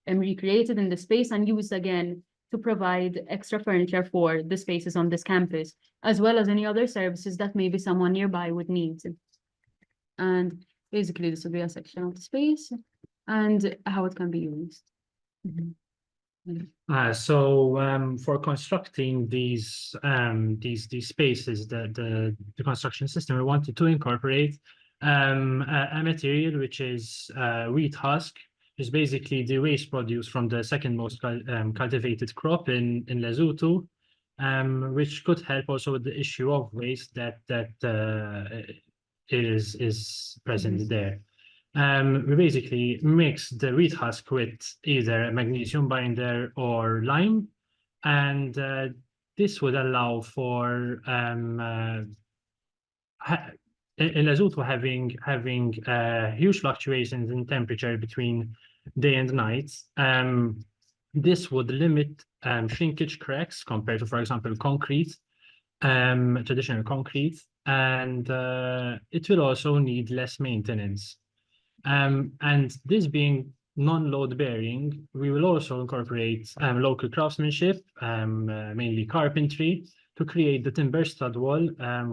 recreated in the space and used again to provide extra furniture for the spaces on this campus, as well as any other services that maybe someone nearby would need. And basically, this will be a section of the space and how it can be used. For constructing these spaces, the construction system, we wanted to incorporate a material which is wheat husk, is basically the waste produce from the second most cultivated crop in Lesotho, which could help also with the issue of waste that is present there. We basically mix the wheat husk with either a magnesium binder or lime, and this would allow for in Lesotho having huge fluctuations in temperature between day and night. This would limit shrinkage cracks compared to, for example, concrete, traditional concrete, and it will also need less maintenance. And this being non-load bearing, we will also incorporate local craftsmanship, mainly carpentry, to create the timber stud wall,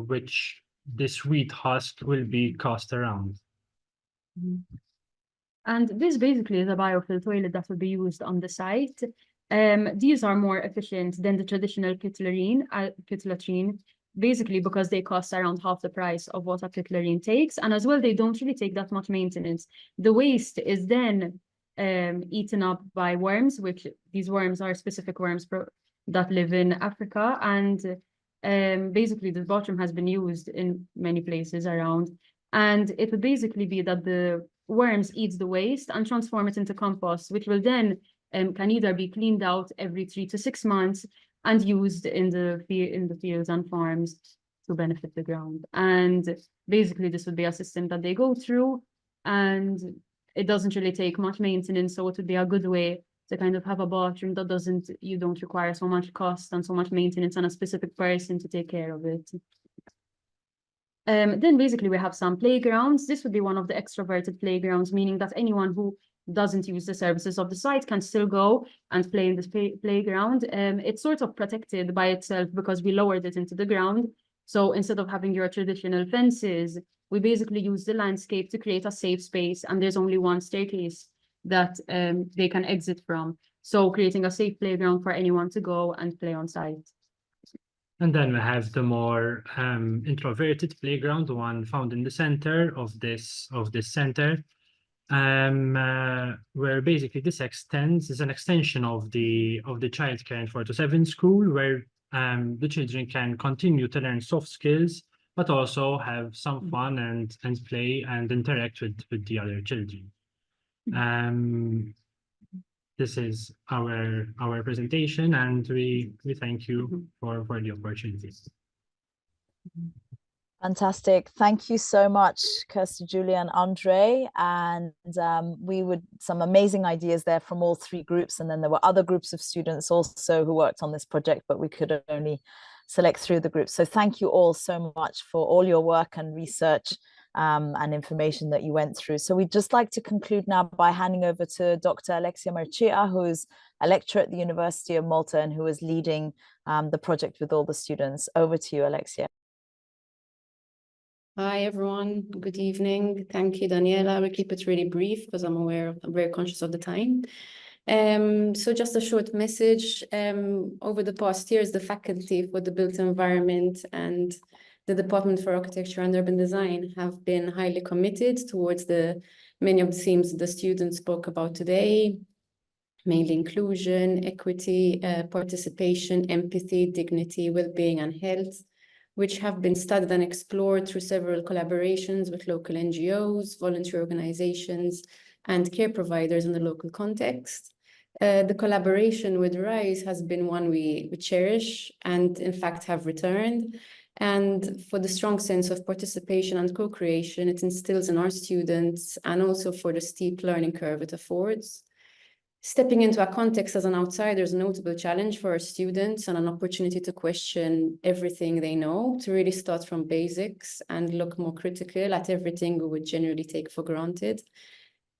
which this wheat husk will be cast around. And this basically is a biofill toilet that will be used on the site. These are more efficient than the traditional pit latrine, basically because they cost around half the price of what a pit latrine takes. And as well, they don't really take that much maintenance. The waste is then eaten up by worms, which these worms are specific worms that live in Africa. And basically, the bottom has been used in many places around. And it would basically be that the worms eat the waste and transform it into compost, which will then can either be cleaned out every 3 to 6 months and used in the fields and farms to benefit the ground. And basically, this would be a system that they go through, and it doesn't really take much maintenance. So it would be a good way to kind of have a bathroom that you don't require so much cost and so much maintenance on a specific person to take care of it. Then basically we have some playgrounds. This would be one of the extroverted playgrounds, meaning that anyone who doesn't use the services of the site can still go and play in this playground. It's sort of protected by itself because we lowered it into the ground. So instead of having your traditional fences, we basically use the landscape to create a safe space, and there's only one staircase that they can exit from. So creating a safe playground for anyone to go and play on site. And then we have the more introverted playground, the one found in the center of this center, where basically this is an extension of the childcare in 4 to 7 school, where the children can continue to learn soft skills, but also have some fun and play and interact with the other children. This is our presentation, and we thank you for the opportunities. Fantastic. Thank you so much, Kirsty, Julia, and Andre. And some amazing ideas there from all 3 groups. And then there were other groups of students also who worked on this project, but we could only select through the groups. So thank you all so much for all your work and research and information that you went through. So we'd just like to conclude now by handing over to Dr. Alexia Mercia, who's a lecturer at the University of Malta and who is leading the project with all the students. Over to you, Alexia. Hi, everyone. Good evening. Thank you, Daniela. We'll keep it really brief because I'm very conscious of the time. So just a short message. Over the past years, the faculty for the built environment and the Department for Architecture and Urban Design have been highly committed towards many of the themes the students spoke about today, mainly inclusion, equity, participation, empathy, dignity, well-being, and health, which have been studied and explored through several collaborations with local NGOs, volunteer organizations, and care providers in the local context. The collaboration with RISE has been one we cherish and in fact have returned. And for the strong sense of participation and co-creation it instills in our students, and also for the steep learning curve it affords. Stepping into a context as an outsider is a notable challenge for our students and an opportunity to question everything they know, to really start from basics and look more critical at everything we would generally take for granted.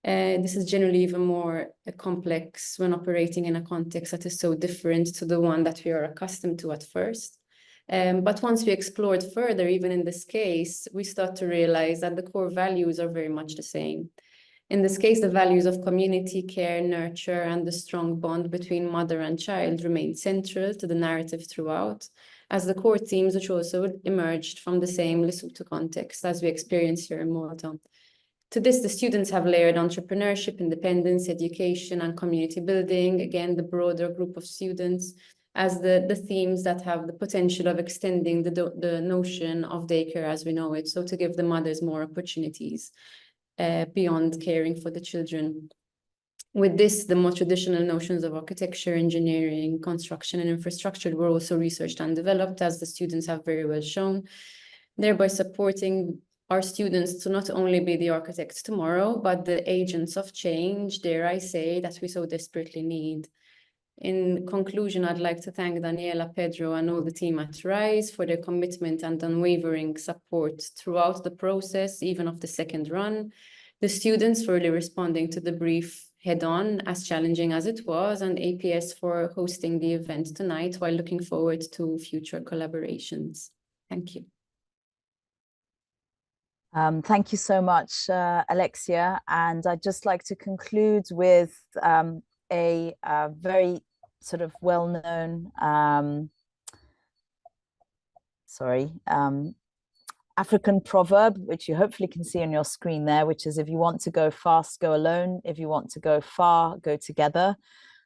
This is generally even more complex when operating in a context that is so different to the one that we are accustomed to at first. But once we explored further, even in this case, we start to realize that the core values are very much the same. In this case, the values of community, care, nurture, and the strong bond between mother and child remain central to the narrative throughout, as the core themes which also emerged from the same Lesotho context as we experience here in Malta. To this, the students have layered entrepreneurship, independence, education, and community building, again, the broader group of students, as the themes that have the potential of extending the notion of daycare as we know it, so to give the mothers more opportunities beyond caring for the children. With this, the more traditional notions of architecture, engineering, construction, and infrastructure were also researched and developed, as the students have very well shown, thereby supporting our students to not only be the architects tomorrow, but the agents of change, dare I say, that we so desperately need. In conclusion, I'd like to thank Daniela, Pedro, and all the team at RISE for their commitment and unwavering support throughout the process, even of the second run. The students for really responding to the brief head-on, as challenging as it was, and APS for hosting the event tonight, while looking forward to future collaborations. Thank you. Thank you so much, Alexia. And I'd just like to conclude with a very sort of well-known, African proverb, which you hopefully can see on your screen there, which is, if you want to go fast, go alone. If you want to go far, go together.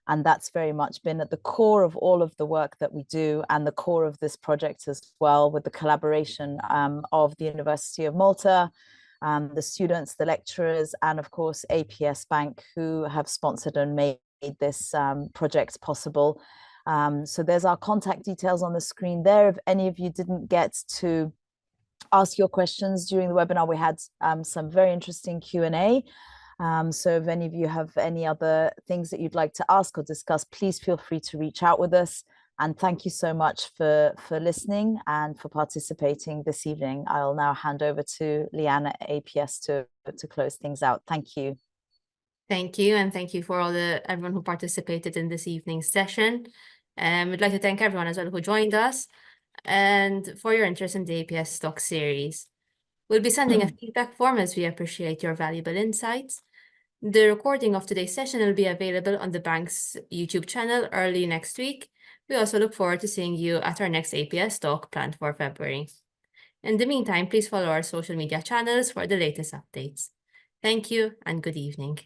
And that's very much been at the core of all of the work that we do, and the core of this project as well, with the collaboration of the University of Malta, the students, the lecturers, and of course APS Bank, who have sponsored and made this project possible. So there's our contact details on the screen there. If any of you didn't get to ask your questions during the webinar, we had some very interesting Q&A. So if any of you have any other things that you'd like to ask or discuss, please feel free to reach out with us. And thank you so much for listening and for participating this evening. I'll now hand over to Leanne at APS to close things out. Thank you. Thank you, and thank you for everyone who participated in this evening's session. We'd like to thank everyone as well who joined us, and for your interest in the APS Talk series. We'll be sending a feedback form as we appreciate your valuable insights. The recording of today's session will be available on the bank's YouTube channel early next week. We also look forward to seeing you at our next APS talk planned for February. In the meantime, please follow our social media channels for the latest updates. Thank you and good evening.